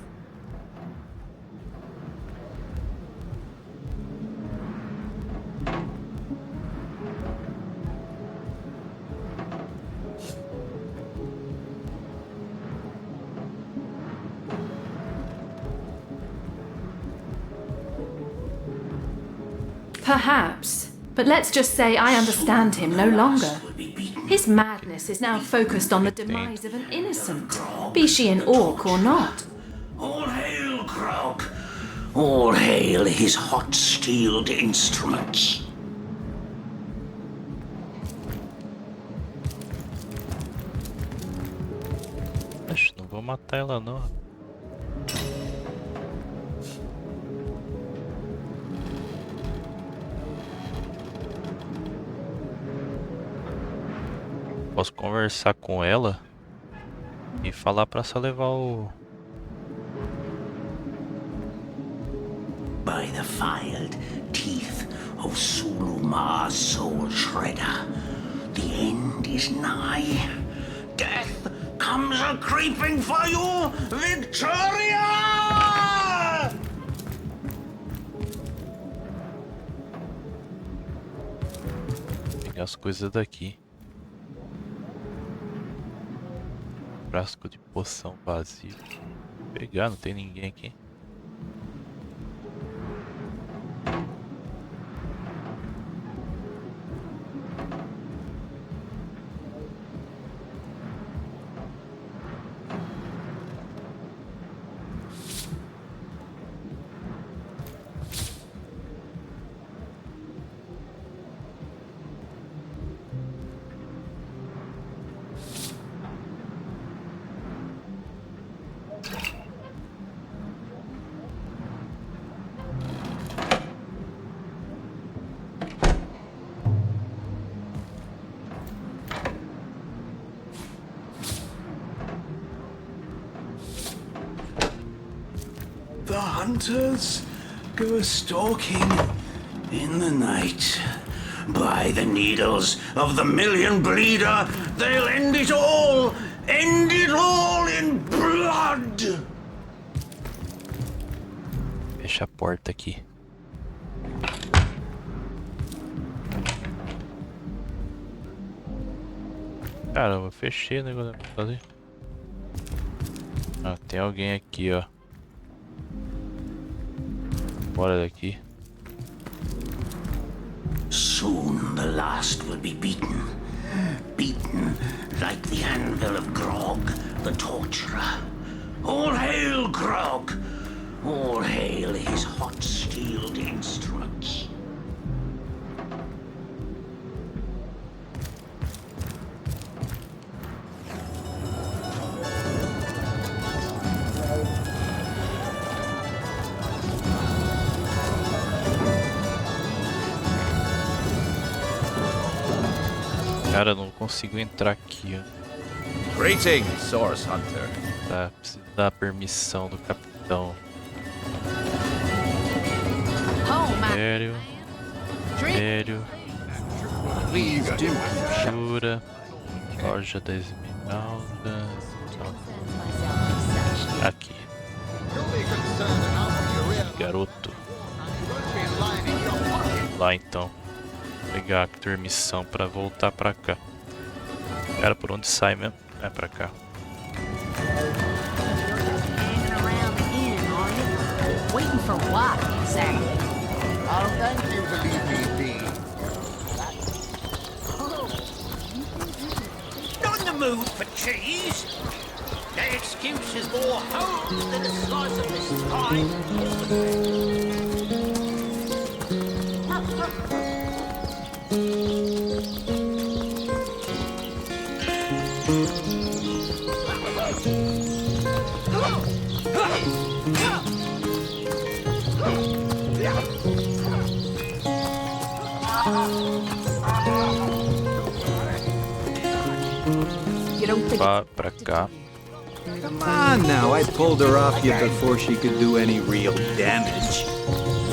Perhaps. But let's just say I understand him no longer. His madness is now focused on the demise of an innocent, be she an orc or not. All hail, Grog! All hail his hot-steeled instruments! Acho, não vou matar ela não. Posso conversar com ela e falar pra só levar o... By the filed teeth of Sulumar's soul shredder, the end is nigh. Death comes a-creeping for you, Victoria! Pegar as coisas daqui. Frasco de poção vazio. Vou pegar, não tem ninguém aqui. The hunters go stalking in the night. By the needles of the million bleeder, they'll end it all in blood. Fecha a porta aqui. Caramba, fechei o negócio da fazer. Ah, tem alguém aqui, ó. Bora daqui. Soon the last will be beaten. Beaten like the anvil of Grog, the torturer. All hail Grog! All hail his hot-steeled instruments. Cara, não consigo entrar aqui, ó. Greetings, Source Hunter. Tá, preciso dar permissão do capitão. Sério. Sério. Jura. Loja da Esmeralda. Aqui. Garoto. Lá então. Pegar a permissão pra voltar pra cá. Cara, por onde sai mesmo? É pra cá. Waiting for what, exactly? Oh, thank you to leave me be. Not in the mood for cheese. That excuse is more holes than a slice of this fine. levar pra cá. Come on now, I pulled her off you before she could do any real damage.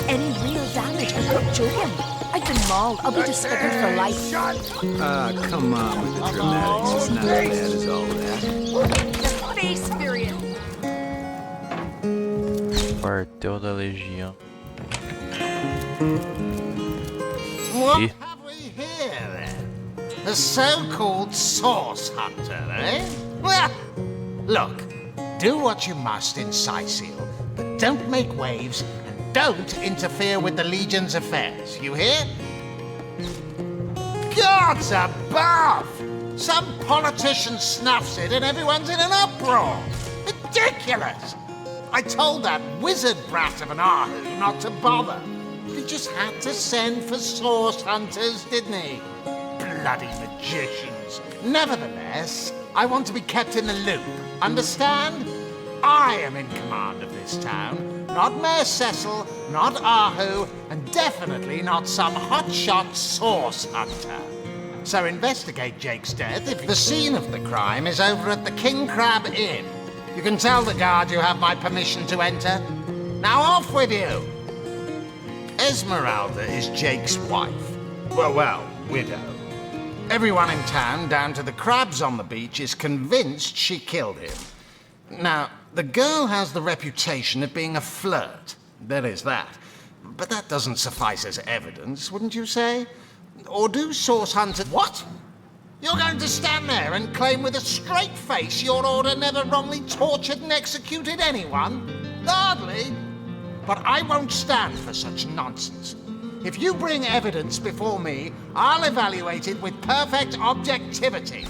Any real damage? I'm not joking. I've been mauled. I'll be disfigured for life. Ah, come on with the dramatics. It's not as bad as all that. Face spirit. Quartel da Legião. What E? have we here, then? A so-called source hunter, eh? Well, look, do what you must in Sicil, but don't make waves and don't interfere with the Legion's affairs, you hear? Gods above! Some politician snuffs it and everyone's in an uproar. Ridiculous! I told that wizard brat of an Ahu not to bother. He just had to send for source hunters, didn't he? Bloody magicians. Nevertheless, I want to be kept in the loop. Understand? I am in command of this town. Not Mayor Cecil, not Ahu, and definitely not some hotshot source hunter. So investigate Jake's death if the scene of the crime is over at the King Crab Inn. You can tell the guard you have my permission to enter. Now off with you! Esmeralda is Jake's wife. Well, widow. Everyone in town, down to the crabs on the beach, is convinced she killed him. Now, the girl has the reputation of being a flirt. There is that. But that doesn't suffice as evidence, wouldn't you say? Or do source hunters... What? You're going to stand there and claim with a straight face your order never wrongly tortured and executed anyone? Hardly. But I won't stand for such nonsense. If you bring evidence before me, I'll evaluate it with perfect objectivity.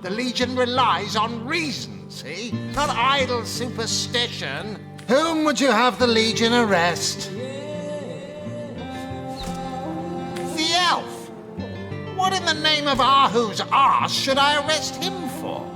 The Legion relies on reason, see? Not idle superstition. Whom would you have the Legion arrest? The elf! What in the name of Ahu's arse should I arrest him for?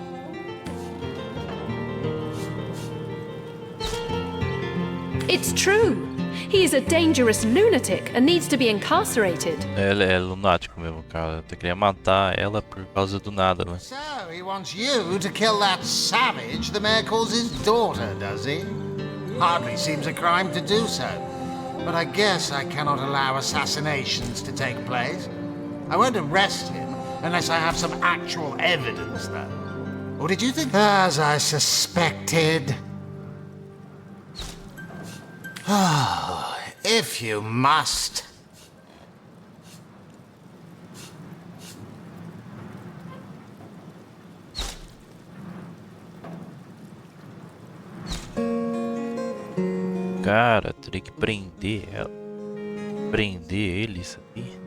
It's true. He is a dangerous lunatic and needs to be incarcerated. Ele é lunático mesmo, cara. Eu queria matar ela por causa do nada, né? So, he wants you to kill that savage the mayor calls his daughter, does he? Hardly seems a crime to do so. But I guess I cannot allow assassinations to take place. I won't arrest him unless I have some actual evidence, though. Or did you think... As I suspected. Oh, if you must. Cara, teria que prender ela. Prender ele, isso aqui.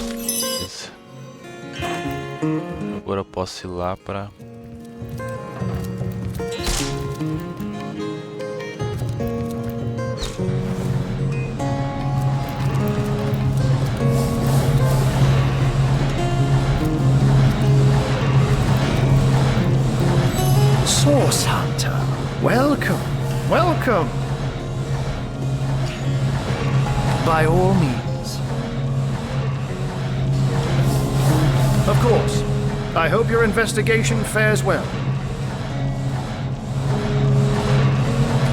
Beleza. Agora eu posso ir lá pra... Source Hunter, welcome, welcome. By all means. Of course. I hope your investigation fares well.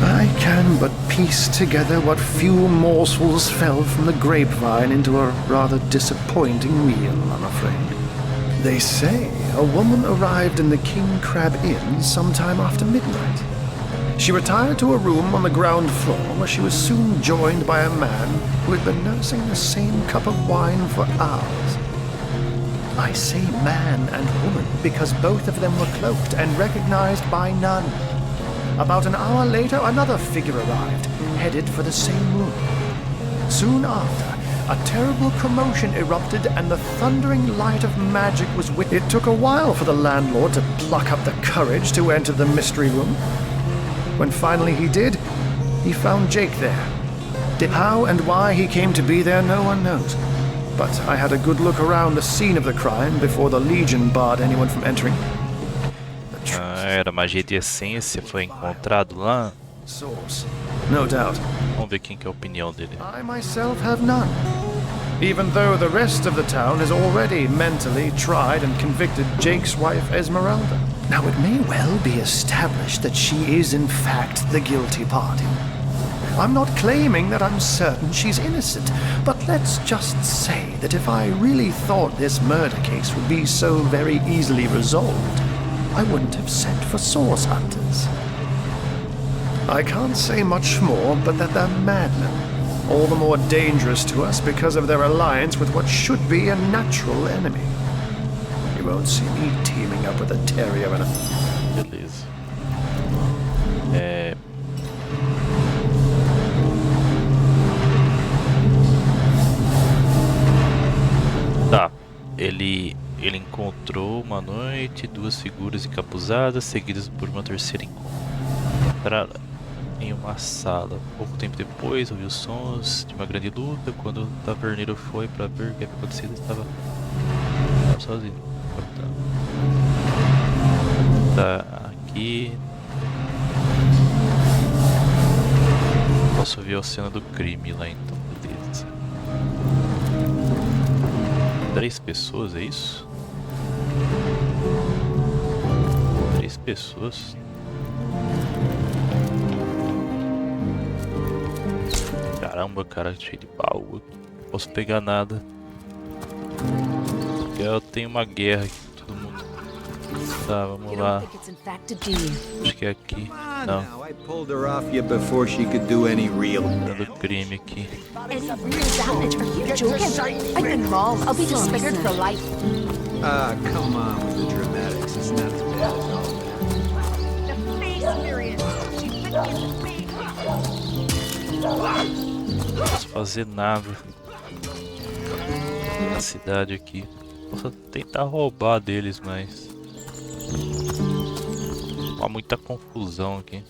I can but piece together what few morsels fell from the grapevine into a rather disappointing meal, I'm afraid. They say a woman arrived in the King Crab Inn sometime after midnight. She retired to a room on the ground floor where she was soon joined by a man who had been nursing the same cup of wine for hours. I say man and woman because both of them were cloaked and recognized by none. About an hour later, another figure arrived, headed for the same room. Soon after, a terrible commotion erupted and the thundering light of magic was It took a while for the landlord to pluck up the courage to enter the mystery room. When finally he did, he found Jake there. How and why he came to be there, no one knows. But I had a good look around the scene of the crime before the Legion barred anyone from entering. Era magia de essência, foi encontrado lá. Source. No doubt. Vamos ver quem que é a opinião dele. I myself have none. even though the rest of the town has already mentally tried and convicted Jake's wife Esmeralda. Now, it may well be established that she is in fact the guilty party. I'm not claiming that I'm certain she's innocent, but let's just say that if I really thought this murder case would be so very easily resolved, I wouldn't have sent for source hunters. I can't say much more, but that they're madmen, all the more dangerous to us because of their alliance with what should be a natural enemy. You won't see me teaming up with a terrier and a... Beleza. Tá, ele encontrou uma noite, duas figuras encapuzadas, seguidas por uma terceira encontrada em uma sala. Pouco tempo depois, ouviu sons de uma grande luta. Quando o taverneiro foi para ver o que havia acontecido, estava sozinho. Tá aqui. Posso ver a cena do crime lá então, beleza. 3 pessoas, é isso? 3 pessoas. Caramba, cara, cheio de baú aqui. Não posso pegar nada. Eu tenho uma guerra aqui com todo mundo. Tá, vamos lá. Acho que é aqui. Não. Dando crime aqui. Ah, come on with the dramatics. It's not as bad as all that. Não posso fazer nada na cidade aqui. Posso tentar roubar deles, mas há muita confusão aqui.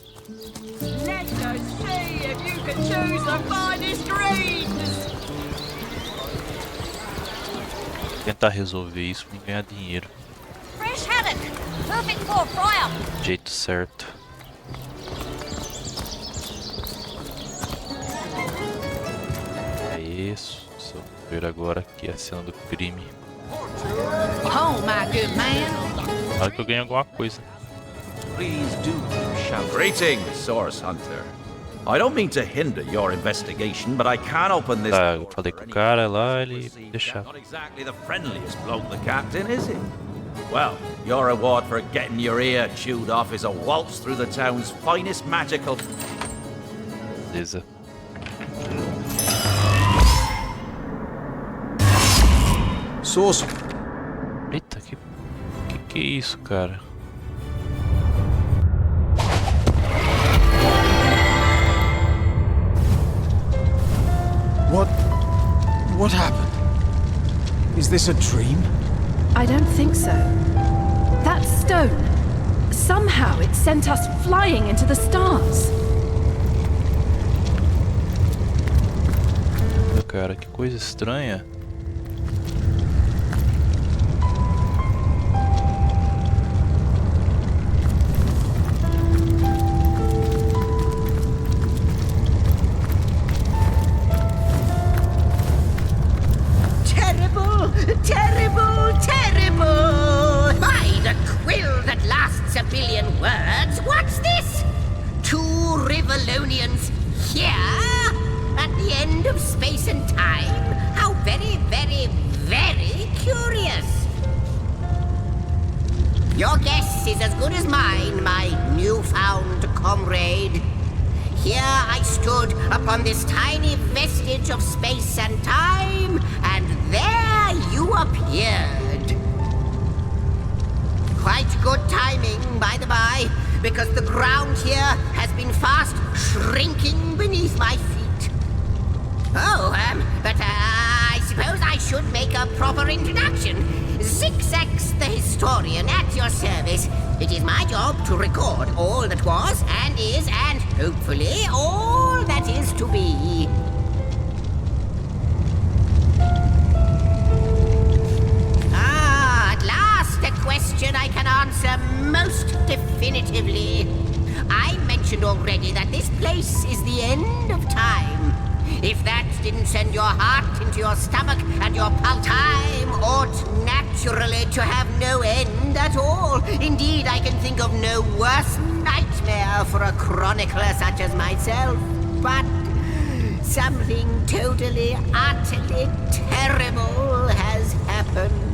Tentar resolver isso e ganhar dinheiro. Jeito certo. É isso. Só vou ver agora aqui a cena do crime. Oh, my good man. Claro que eu ganho alguma coisa. Please do shout. Greetings, Source Hunter. I don't mean to hinder your investigation, but I can't open this. Tá, eu falei com o cara lá, ele deixava. Not exactly the friendliest bloke, the captain, is he? Well, your reward for getting your ear chewed off is a waltz through the town's finest magical. Beleza. Source. Eita, que é isso, cara? What happened? Is this a dream? I don't think so. That stone, somehow it sent us flying into the stars. Cara, que coisa estranha. Terrible, terrible! By the quill that lasts a billion words, what's this? 2 Rivalonians here? At the end of space and time? How very, very, very curious! Your guess is as good as mine, my newfound comrade. Here I stood upon this tiny vestige of space and time, and there you appeared. Quite good timing, by the by, because the ground here has been fast shrinking beneath my feet. Oh, but I suppose I should make a proper introduction. ZixZax the historian at your service. It is my job to record all that was and is and hopefully all that is to be. At last a question I can answer most definitively. I mentioned already that this place is the end of time. If that didn't send your heart into your stomach and your pulse, time ought naturally to have no end at all. Indeed, I can think of no worse nightmare for a chronicler such as myself. But something totally, utterly terrible has happened.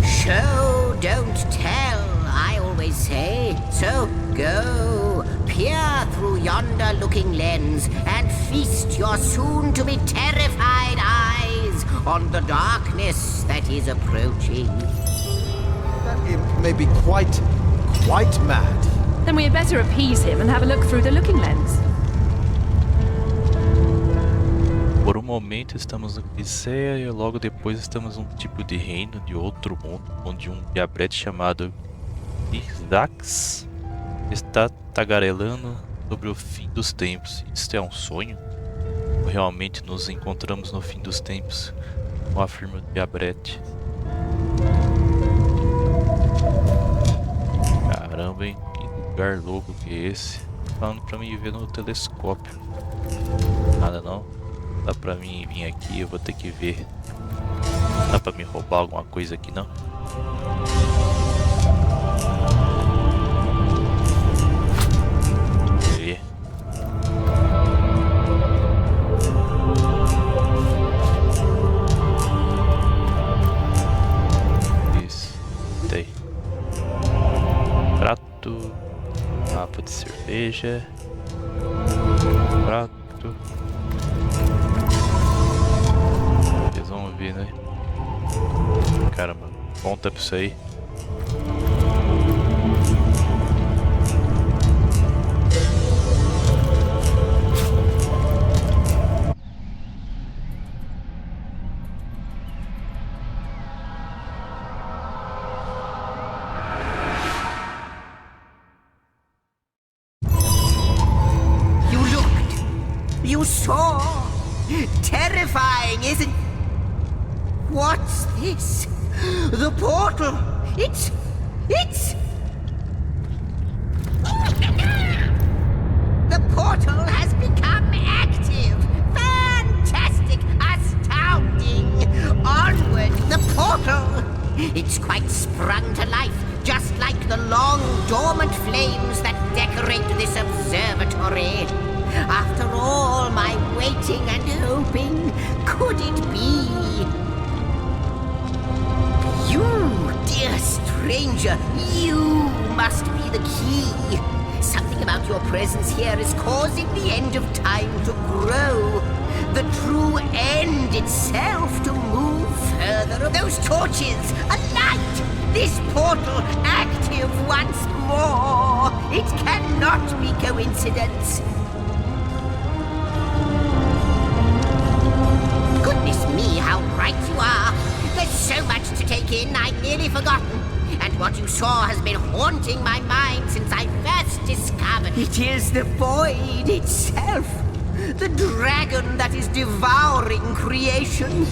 Show, don't tell, I always say. So go, peer through yonder looking lens and feast your soon-to-be terrified eyes on the darkness that is approaching. That imp may be quite mad. Then we had better appease him and have a look through the looking lens. Por um momento estamos no Odisseia e logo depois estamos num tipo de reino de outro mundo, onde um diabrete chamado ZixZax está tagarelando sobre o fim dos tempos. Isto é um sonho? Ou realmente nos encontramos no fim dos tempos, como afirma o diabrete? Caramba, hein? Que lugar louco que é esse? Falando pra mim ver no telescópio. Nada não? Dá pra mim vir aqui, eu vou ter que ver. Dá pra me roubar alguma coisa aqui não? E... isso. Tem. Prato. Mapa de cerveja. Prato. Vamos ver, né? Caramba, conta pra isso aí. You looked. You saw. Terrifying, isn't... What's this? The portal! It's... The portal has become active! Fantastic! Astounding! Onward! The portal! It's quite sprung to life, just like the long, dormant flames that decorate this observatory. After all my waiting and hoping, could it be? You, dear stranger, you must be the key. Something about your presence here is causing the end of time to grow. The true end itself to move further. Those torches, a light! This portal active once more. It cannot be coincidence. Goodness me, how bright you are. There's so much to take in, I'd nearly forgotten. And what you saw has been haunting my mind since I first discovered. It is the void itself. The dragon that is devouring creation.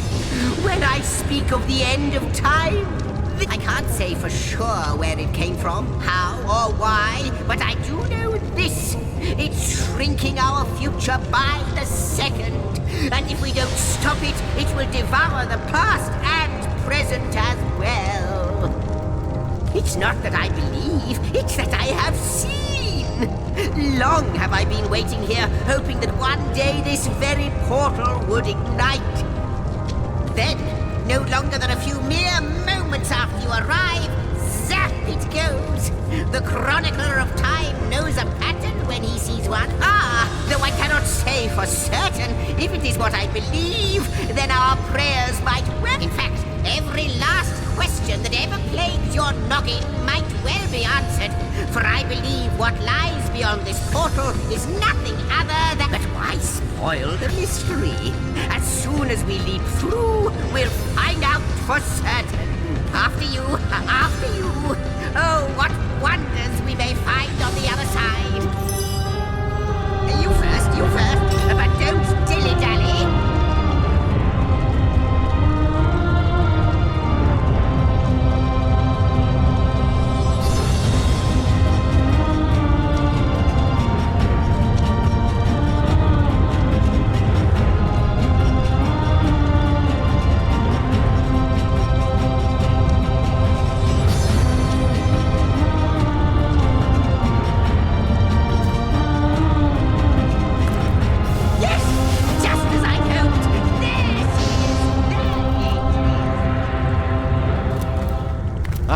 When I speak of the end of time, I can't say for sure where it came from, how or why, but I do know this. It's shrinking our future by the second. And if we don't stop it, it will devour the past and present as well. It's not that I believe, it's that I have seen. Long have I been waiting here, hoping that one day this very portal would ignite. Then, no longer than a few mere moments after you arrive, zap it goes. The chronicler of time knows a pattern when he sees one. Though I cannot say for certain. If it is what I believe, then our prayers might well... In fact, every last question that ever plagues your noggin might well be answered. For I believe what lies beyond this portal is nothing other than... But why spoil the mystery? As soon as we leap through, we'll find out for certain. After you, after you. Oh, what wonders we may find on the other side. You first, but don't dilly-dally.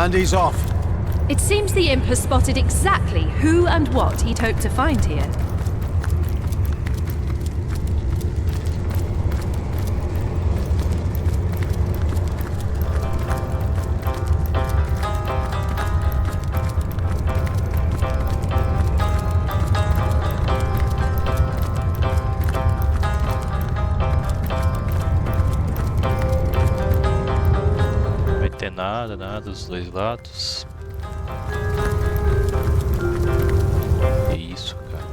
And he's off. It seems the imp has spotted exactly who and what he'd hoped to find here. Nada dos dois lados. Que isso, cara?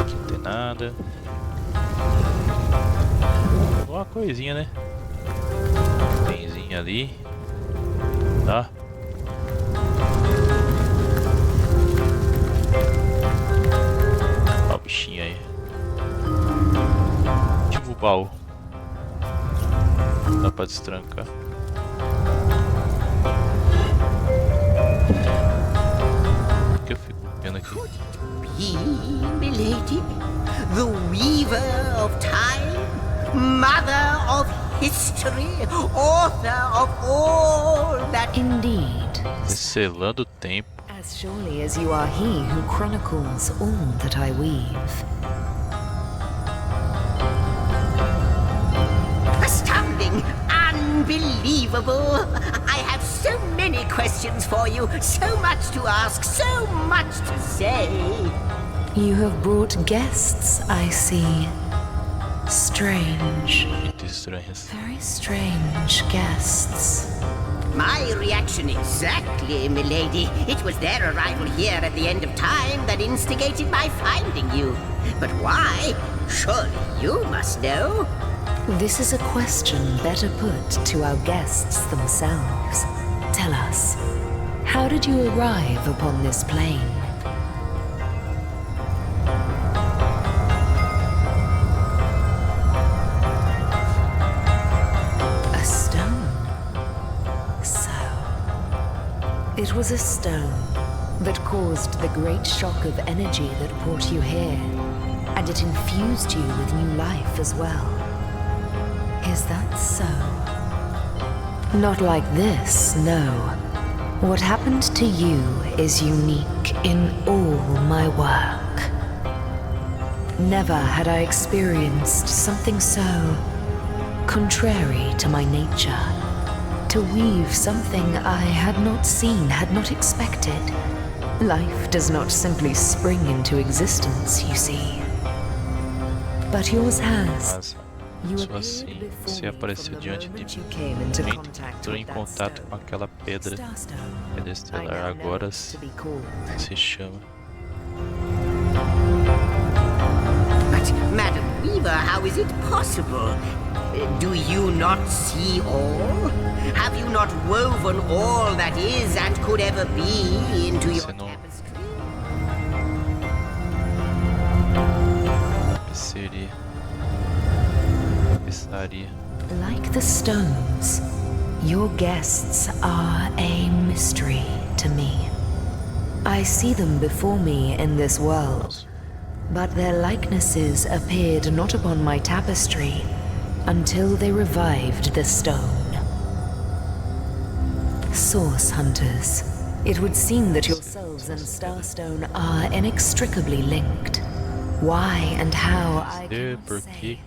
Aqui não tem nada. Alguma coisinha, né? Benzinho ali. Tá? Olha o bichinho aí. Tipo o baú. Dá pra destrancar. Que eu fico vendo aqui. He, milady, the weaver of time, mother of history, author of all that. Indeed. Selando o tempo. As surely as you are he who chronicles all that I weave. Astounding! Unbelievable! I have so many questions for you, so much to ask, so much to say. You have brought guests, I see. Strange. Very strange guests. My reaction exactly, milady. It was their arrival here at the end of time that instigated my finding you. But why? Surely you must know. This is a question better put to our guests themselves. Tell us, how did you arrive upon this plane? A stone. So, it was a stone that caused the great shock of energy that brought you here, and it infused you with new life as well. Is that so? Not like this, no. What happened to you is unique in all my work. Never had I experienced something so contrary to my nature. To weave something I had not seen, had not expected. Life does not simply spring into existence, you see. But yours has. Só assim, você apareceu diante de mim, entrou em contato com aquela pedra estelar, agora se chama. But, Madam Weaver, how is it possible? Do you not see all? Have you not woven all that is and could ever be into your tapestry? Like the stones, your guests are a mystery to me. I see them before me in this world, but their likenesses appeared not upon my tapestry until they revived the stone. Source hunters, it would seem that yourselves and Starstone are inextricably linked. Why and how I cannot say.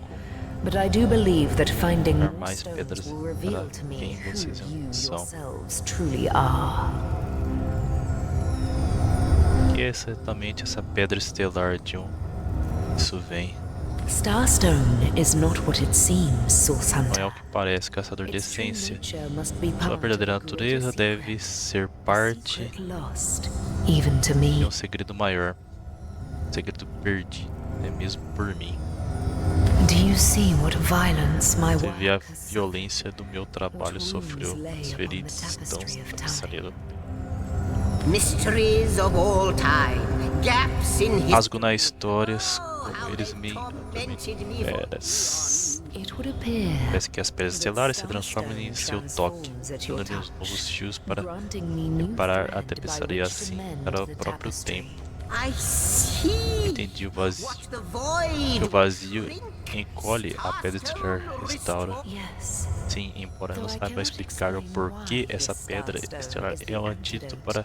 But I do believe that finding more stones will reveal to me who you yourselves truly are. Que é exatamente essa pedra estelar de onde isso vem? Starstone is not what it seems, Source Hunter. Não é o que parece, caçador de essência. Sua verdadeira natureza deve ser parte de um segredo maior. Um segredo perdido, até mesmo por mim. Do you see what violence my Você vê a work has violência do meu trabalho sofreu. As feridas estão na passarela. Mysteries of all time, gaps in history. Rasgo na história, eles me parece que as pedras estelares se transformam em seu toque, dando novos fios para reparar a tapeçaria assim para o próprio tempo. Entendi o vazio encolhe, a Pedra Estelar restaura. Sim, embora não saiba explicar o porquê essa Pedra Estelar é um antídoto para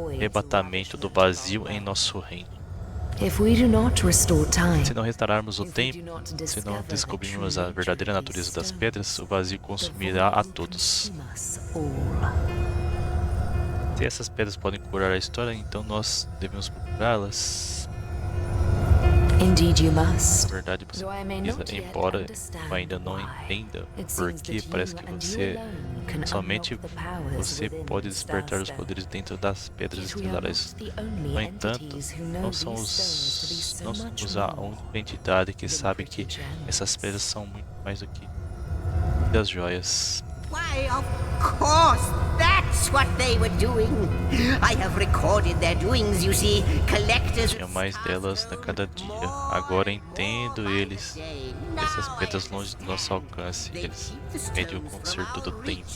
arrebatamento do vazio em nosso reino. Se não restaurarmos o tempo, se não descobrirmos a verdadeira natureza das pedras, o vazio consumirá a todos. Se essas pedras podem curar a história, então nós devemos procurá-las. Na verdade, você precisa, embora eu ainda não entenda porque parece que somente você pode despertar os poderes dentro das pedras estelares. No entanto, não somos a única entidade que sabe que essas pedras são muito mais do que das joias. Why, of course, that's what they were doing. I have recorded their doings, you see. Collectors. Tinha mais delas a cada dia. Agora entendo eles. Essas pedras longe do nosso alcance. Eles impedem o conserto do tempo.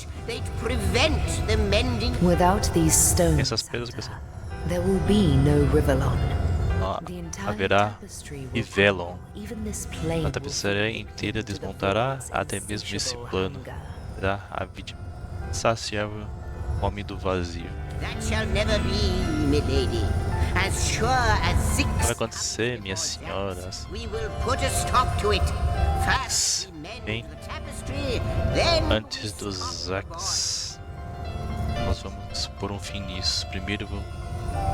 Essas pedras, pessoal. Haverá Rivelon. A tapeçaria inteira desmontará até mesmo esse plano. A vítima saciável fome do vazio. Vai acontecer, minhas senhoras. Bem, antes do ZixZax, nós vamos pôr um fim nisso. Primeiro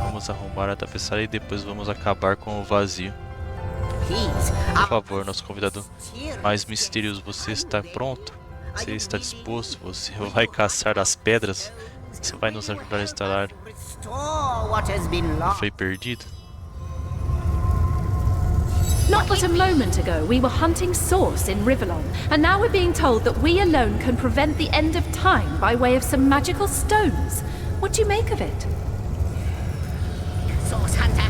vamos arrumar a tapeçaria e depois vamos acabar com o vazio. Por favor, nosso convidado mais misterioso, você está pronto? Você está disposto? Você vai caçar as pedras? Você vai nos ajudar a restaurar o que foi perdido? Not but a moment ago, we were hunting Source in Rivelon, and now we're being told that we alone can prevent the end of time by way of some magical stones. What do you make of it? Source Hunter.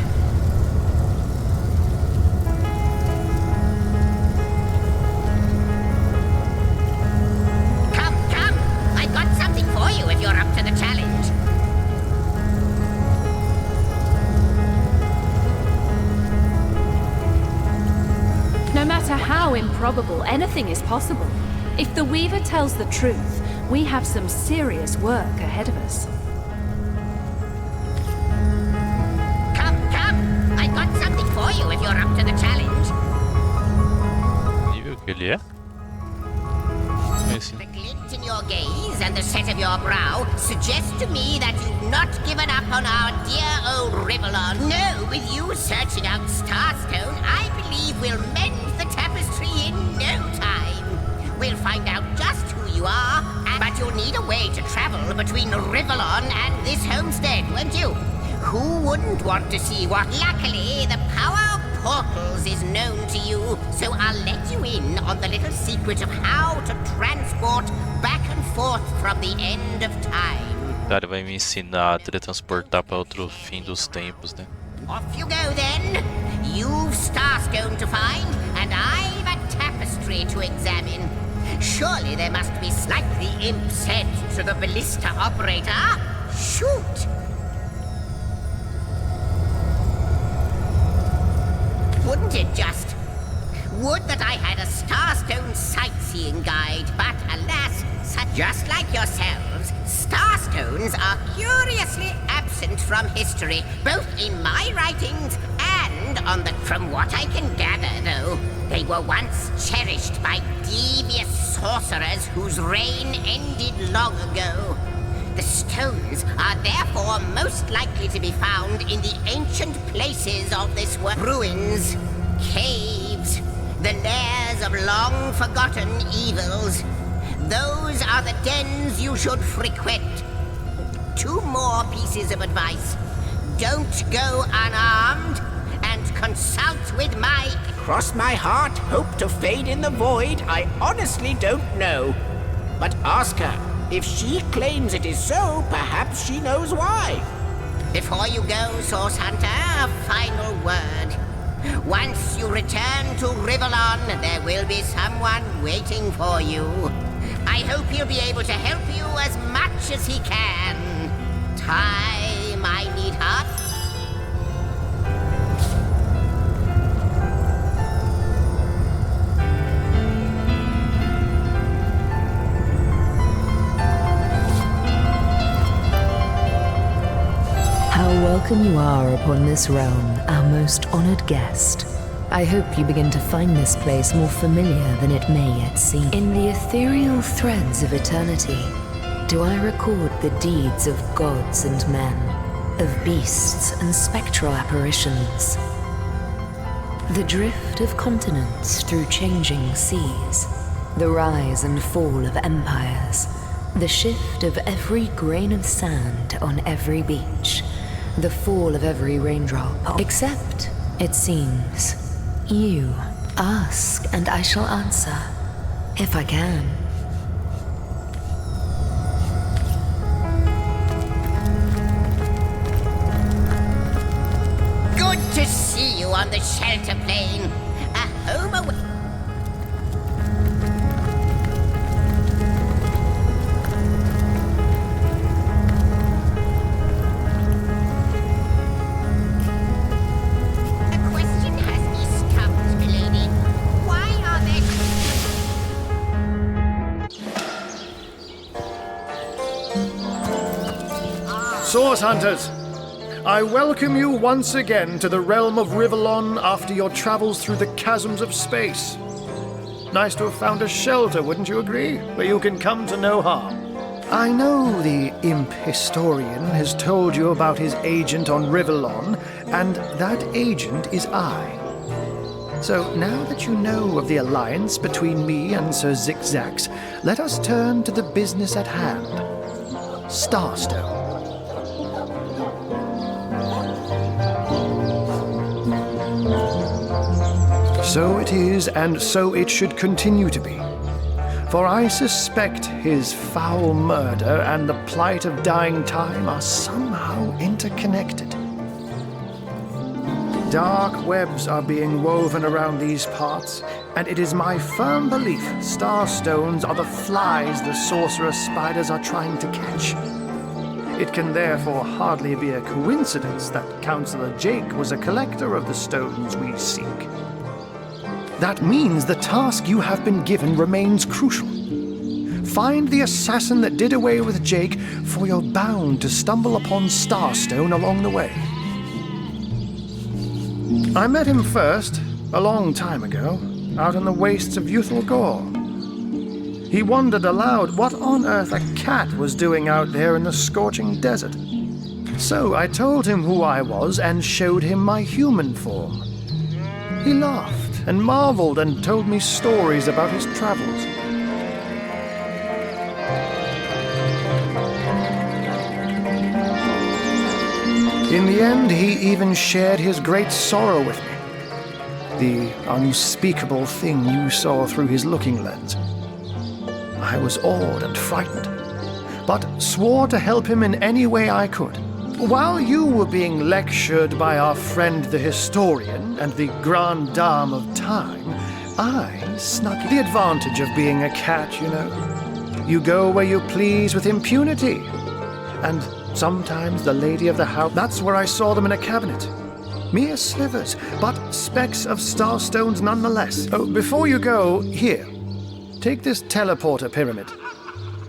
How improbable anything is possible. If the Weaver tells the truth, we have some serious work ahead of us. Come! I got something for you if you're up to the challenge. Nível que ele é? The glint in your gaze and the set of your brow suggest to me that you've not given up on our dear old Rivelon. No, with you searching out Starstone, I believe we'll mend the tapestry in no time. We'll find out just who you are, but you'll need a way to travel between Rivelon and this homestead, won't you? Who wouldn't want to see what? Luckily, the power of portals is known to you, so I'll let you in on the little secret of how to transport back and forth from the end of time. O cara vai me ensinar a teletransportar para outro fim dos tempos, né? Off you go then. You've Starstone to find, and I've a tapestry to examine. Surely there must be, like the imp said to the ballista operator, shoot! Wouldn't it just? Would that I had a Starstone sightseeing guide, but alas, just like yourselves, Starstones are curiously absent from history, both in my writings and on the... From what I can gather, though, they were once cherished by devious sorcerers whose reign ended long ago. The stones are therefore most likely to be found in the ancient places of this world. Ruins, caves, the lairs of long-forgotten evils. Those are the dens you should frequent. 2 more pieces of advice. Don't go unarmed, and consult with my... Cross my heart, hope to fade in the void, I honestly don't know. But ask her. If she claims it is so, perhaps she knows why. Before you go, Source Hunter, a final word. Once you return to Rivelon, there will be someone waiting for you. I hope he'll be able to help you as much as he can. Time, I need heart. welcome you are upon this realm, our most honored guest. I hope you begin to find this place more familiar than it may yet seem. In the ethereal threads of eternity, do I record the deeds of gods and men, of beasts and spectral apparitions, the drift of continents through changing seas, the rise and fall of empires, the shift of every grain of sand on every beach, the fall of every raindrop, except, it seems, you ask and I shall answer, if I can. Good to see you on the shelter plane. A home away. A question has escaped, milady. Why are there... Source Hunters! I welcome you once again to the realm of Rivellon after your travels through the chasms of space. Nice to have found a shelter, wouldn't you agree? Where you can come to no harm. I know the imp historian has told you about his agent on Rivellon, and that agent is I. So now that you know of the alliance between me and Sir ZixZax, let us turn to the business at hand. Starstone. So it is, and so it should continue to be. For I suspect his foul murder and the plight of dying time are somehow interconnected. Dark webs are being woven around these parts, and it is my firm belief starstones are the flies the sorcerer's spiders are trying to catch. It can therefore hardly be a coincidence that Councillor Jake was a collector of the stones we seek. That means the task you have been given remains crucial. Find the assassin that did away with Jake, for you're bound to stumble upon Starstone along the way. I met him first, a long time ago, out in the wastes of Youthful Gore. He wondered aloud what on earth a cat was doing out there in the scorching desert. So I told him who I was and showed him my human form. He laughed and marveled and told me stories about his travels. In the end, he even shared his great sorrow with me. The unspeakable thing you saw through his looking lens. I was awed and frightened, but swore to help him in any way I could. While you were being lectured by our friend the historian and the grande dame of time, I snuck the advantage of being a cat, you know. You go where you please with impunity. And sometimes the lady of the house, that's where I saw them in a cabinet. Mere slivers, but specks of starstones nonetheless. Oh, before you go, here, take this teleporter pyramid.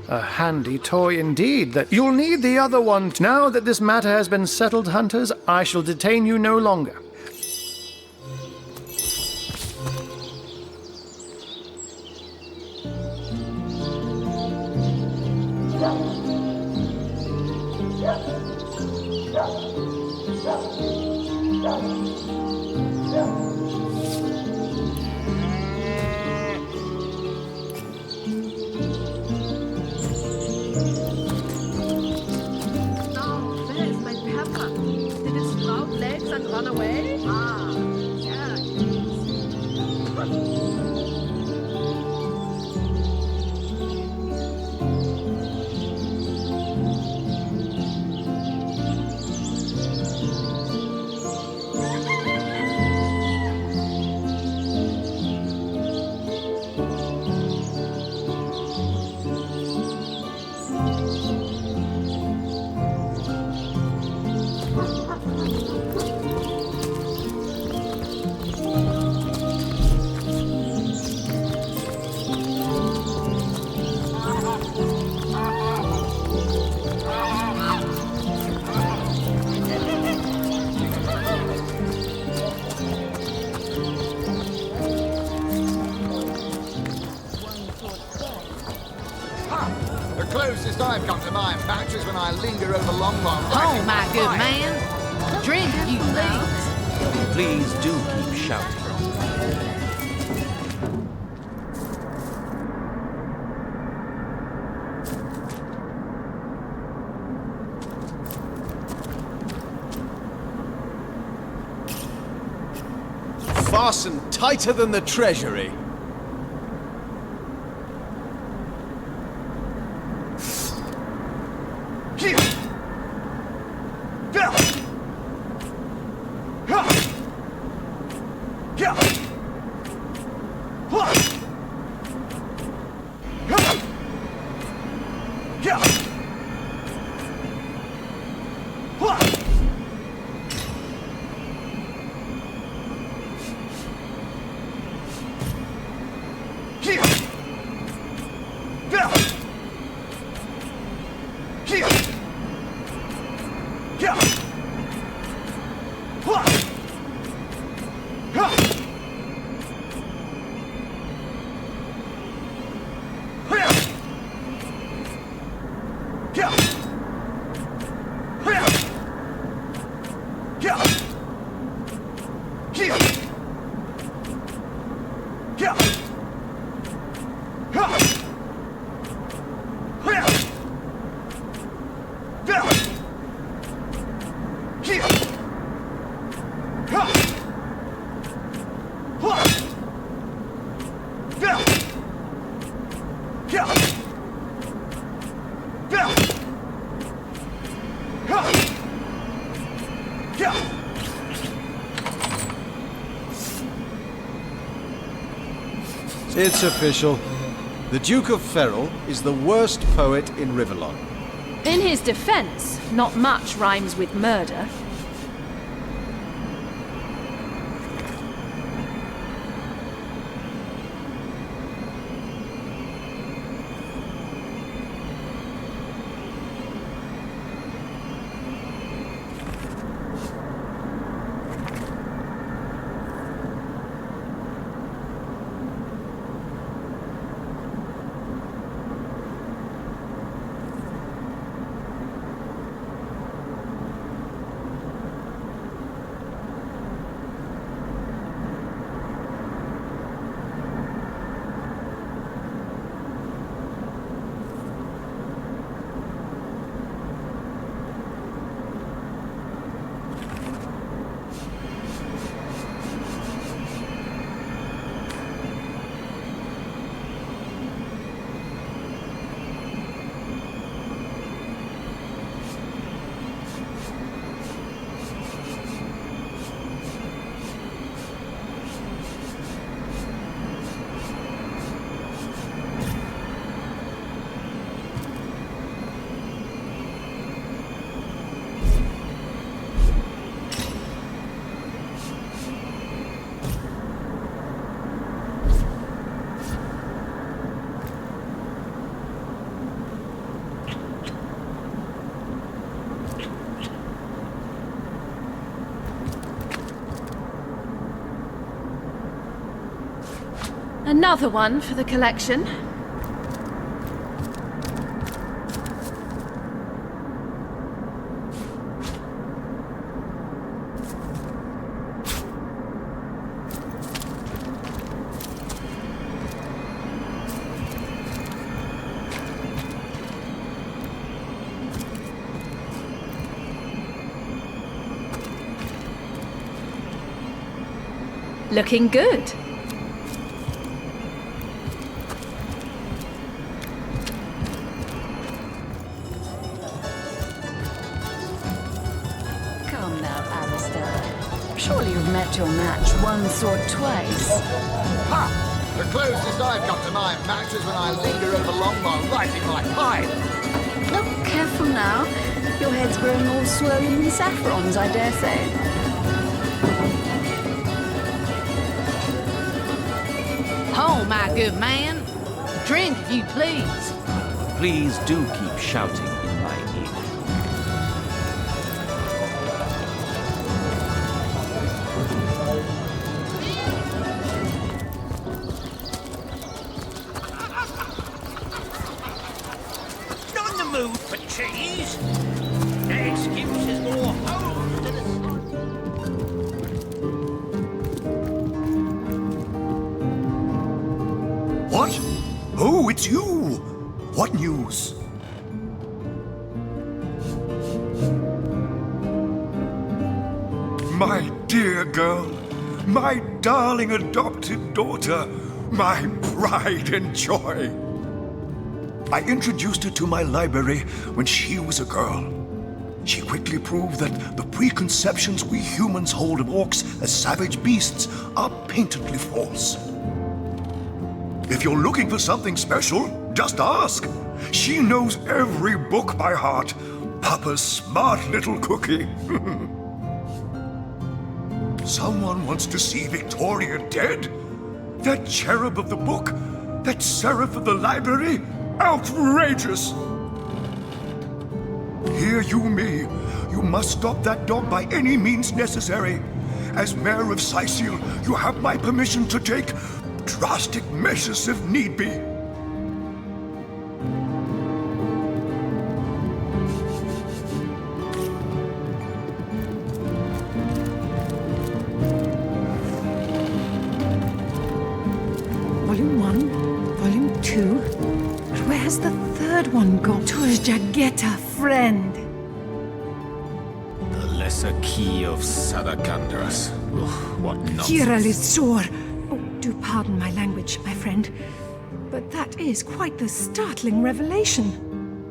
A handy toy indeed, that you'll need the other one. Now that this matter has been settled, Hunters, I shall detain you no longer. Run away? Yeah. closest I've got to my match is when I linger over long while Oh, my good man. Drink, you please. Please do keep shouting. Fastened tighter than the treasury. It's official. The Duke of Ferrol is the worst poet in Rivellon. In his defense, not much rhymes with murder. Another one for the collection. Looking good. Surely you've met your match once or twice. Ha! The closest I've got to my match is when I linger over long while writing my pile. Look, careful now. Your head's growing all swollen with saffrons, I dare say. Oh, my good man. Drink, if you please. Please do keep shouting in my ear. mood for cheese. Excuses more holes to the... What? Oh, it's you! What news? My dear girl, my darling adopted daughter, my pride and joy. I introduced her to my library when she was a girl. She quickly proved that the preconceptions we humans hold of orcs as savage beasts are patently false. If you're looking for something special, just ask. She knows every book by heart. Papa's smart little cookie. Someone wants to see Victoria dead? That cherub of the book? That seraph of the library? Outrageous! Hear you me. You must stop that dog by any means necessary. As mayor of Sicil, you have my permission to take drastic measures if need be. Volume 1, Volume 2. But where's the third one gone? Turjageta, friend. The lesser key of Sadakandras. What nonsense. Kiralisor. Oh, do pardon my language, my friend. But that is quite the startling revelation.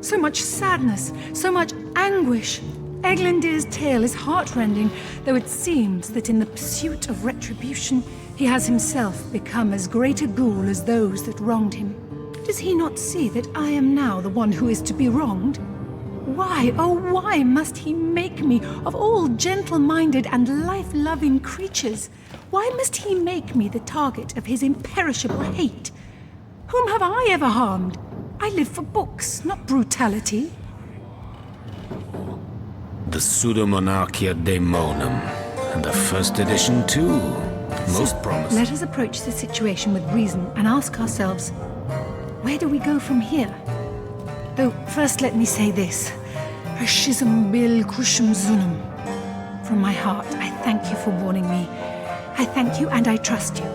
So much sadness, so much anguish. Eglandir's tale is heartrending, though it seems that in the pursuit of retribution, he has himself become as great a ghoul as those that wronged him. Does he not see that I am now the one who is to be wronged? Why, oh why must he make me, of all gentle-minded and life-loving creatures, why must he make me the target of his imperishable hate? Whom have I ever harmed? I live for books, not brutality. The Pseudomonarchia Daemonum, and the first edition too. Most promising. Let us approach the situation with reason and ask ourselves, where do we go from here? Though, first let me say this. Hashism bil kushum zunum. From my heart, I thank you for warning me. I thank you and I trust you.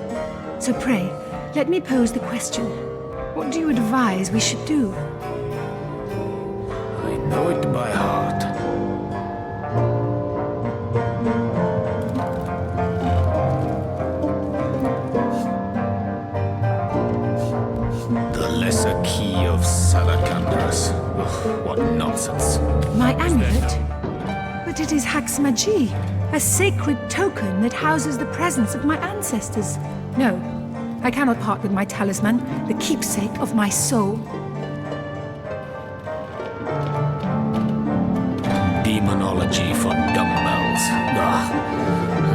So pray, let me pose the question. What do you advise we should do? I know it by heart. The lesser key of Sadakandras. What nonsense. My amulet? But it is Haxmagi, a sacred token that houses the presence of my ancestors. No, I cannot part with my talisman, the keepsake of my soul. Demonology for dumbbells.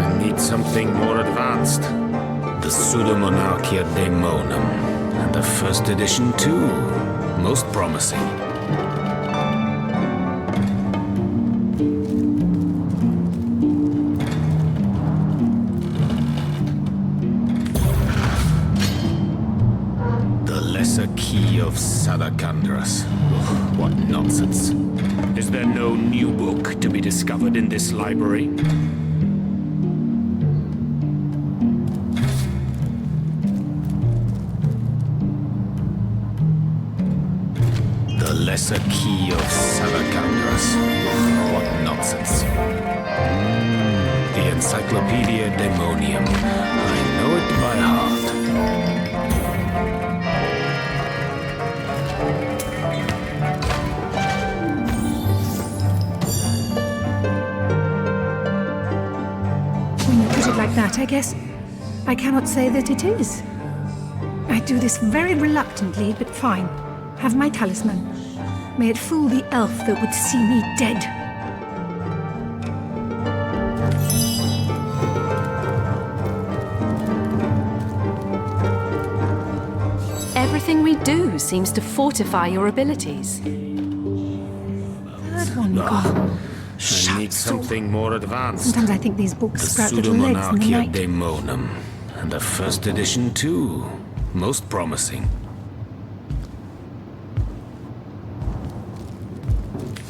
I need something more advanced. The Pseudomonarchia Daemonum, and the first edition too. Most promising. The lesser key of Sadakandras. What nonsense. Is there no new book to be discovered in this library? The lesser key of Sadakandras. What nonsense. The Encyclopedia Daemonium. I know it by heart. When you put it like that, I guess I cannot say that it is. I do this very reluctantly, but fine. Have my talisman. May it fool the elf that would see me dead. Everything we do seems to fortify your abilities. Third one gone. I need something more advanced. Sometimes I think these books The sprout little legs in the Pseudomonarchia night. Daemonum, and the first edition too. Most promising.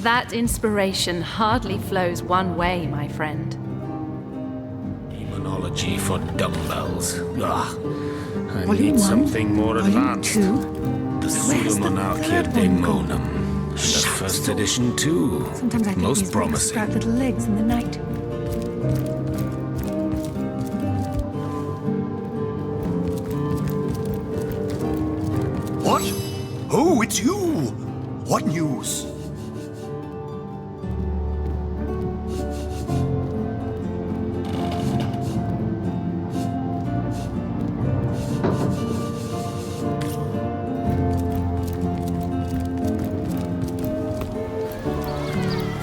That inspiration hardly flows one way, my friend. Demonology for dumbbells. Ugh. I Volume need one, something more Volume advanced. two. The Where's the Pseudomonarchia third one gone? Daemonum. And the first edition too. Sometimes I think Most these books promising. sprout little legs in the night. What? Oh, it's you! What news?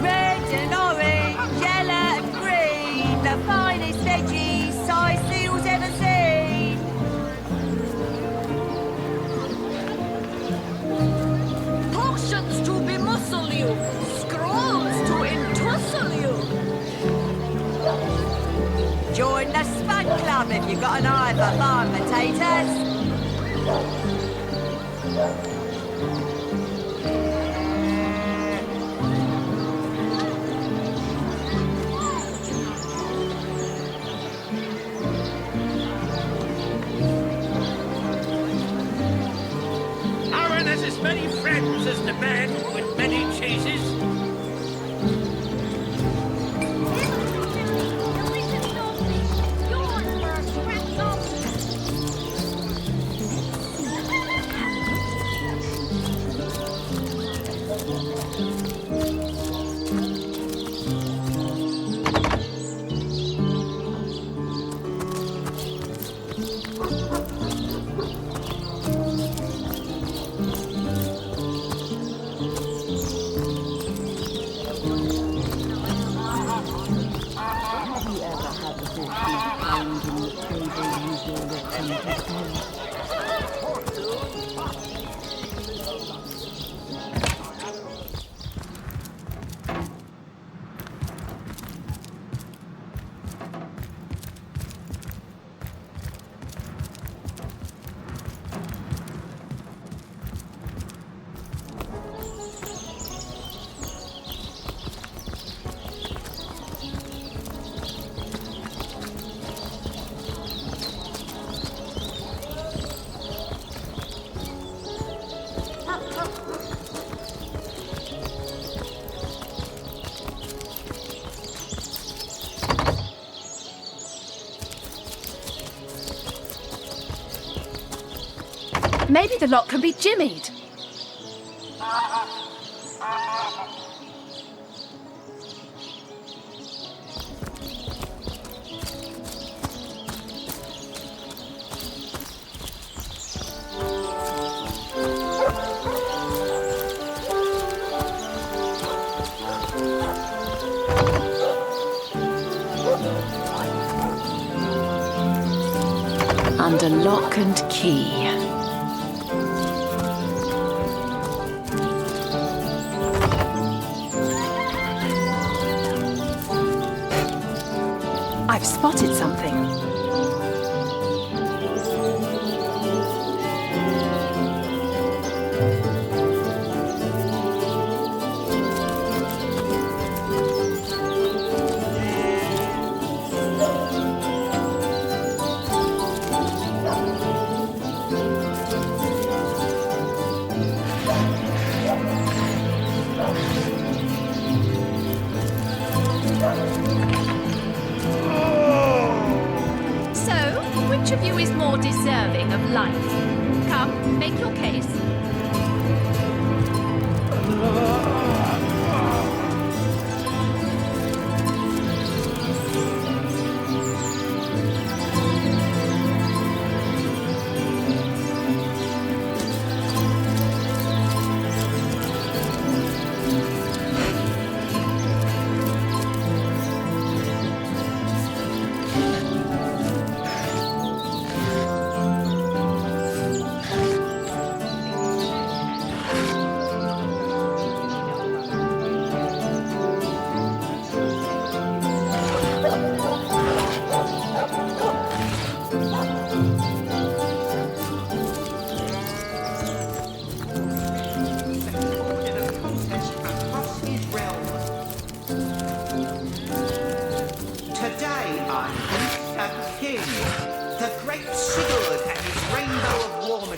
Red and orange, yellow and green, the finest veggies size seals ever seen. Potions to bemuscle you, scrolls to entussle you. Join the Spud Club if you've got an eye for farm potatoes. Aaron has as many friends as the man with many chases. Maybe the lock can be jimmied. Under lock and key. I've spotted something. Which of you is more deserving of life? Come, make your case.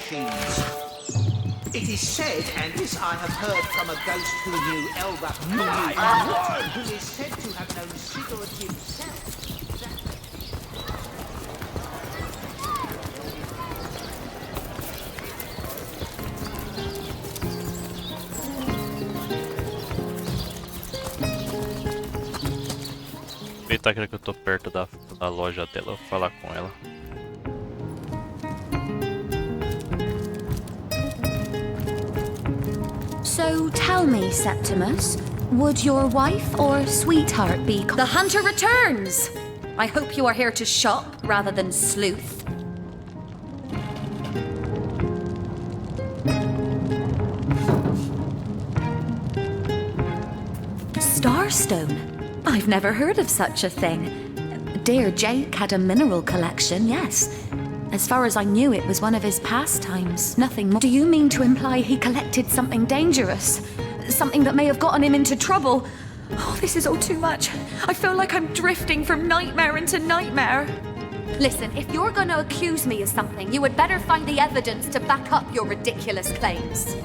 machines. It is said, and this I have heard from a ghost who knew Elba, who is said to have known Sigurd himself. Aproveitar que eu tô perto da loja dela, eu vou falar com ela. So tell me, Septimus, would your wife or sweetheart be... The hunter returns! I hope you are here to shop rather than sleuth. Starstone? I've never heard of such a thing. Dear Jake had a mineral collection, yes. As far as I knew, it was one of his pastimes, nothing more. Do you mean to imply he collected something dangerous? Something that may have gotten him into trouble? Oh, this is all too much. I feel like I'm drifting from nightmare into nightmare. Listen, if you're going to accuse me of something, you had better find the evidence to back up your ridiculous claims.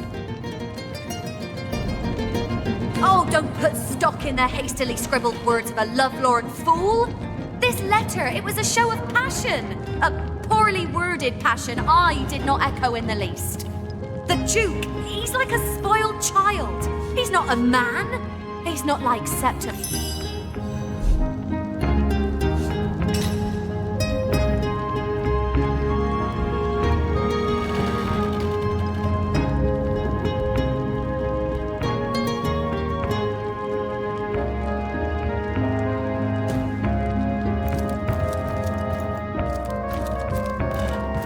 Oh, don't put stock in the hastily scribbled words of a lovelorn fool. This letter, it was a show of passion. A poorly worded passion I did not echo in the least. The Duke, he's like a spoiled child. He's not a man. He's not like Septimus.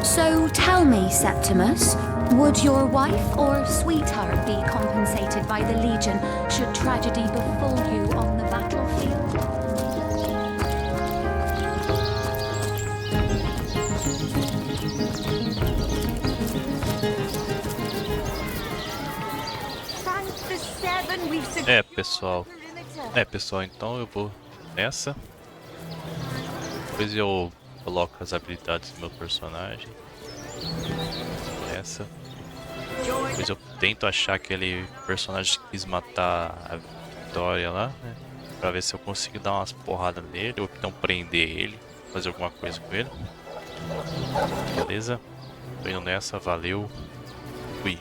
So tell me, Septimus, would your wife or sweetheart be compensated by the Legion should tragedy befall you on the battlefield? Pessoal, então eu vou nessa. Depois eu coloco as habilidades do meu personagem. Essa. Depois eu tento achar aquele personagem que quis matar a Vitória lá, né? Pra ver se eu consigo dar umas porradas nele, ou então prender ele, fazer alguma coisa com ele. Beleza? Tô indo nessa, valeu. Fui.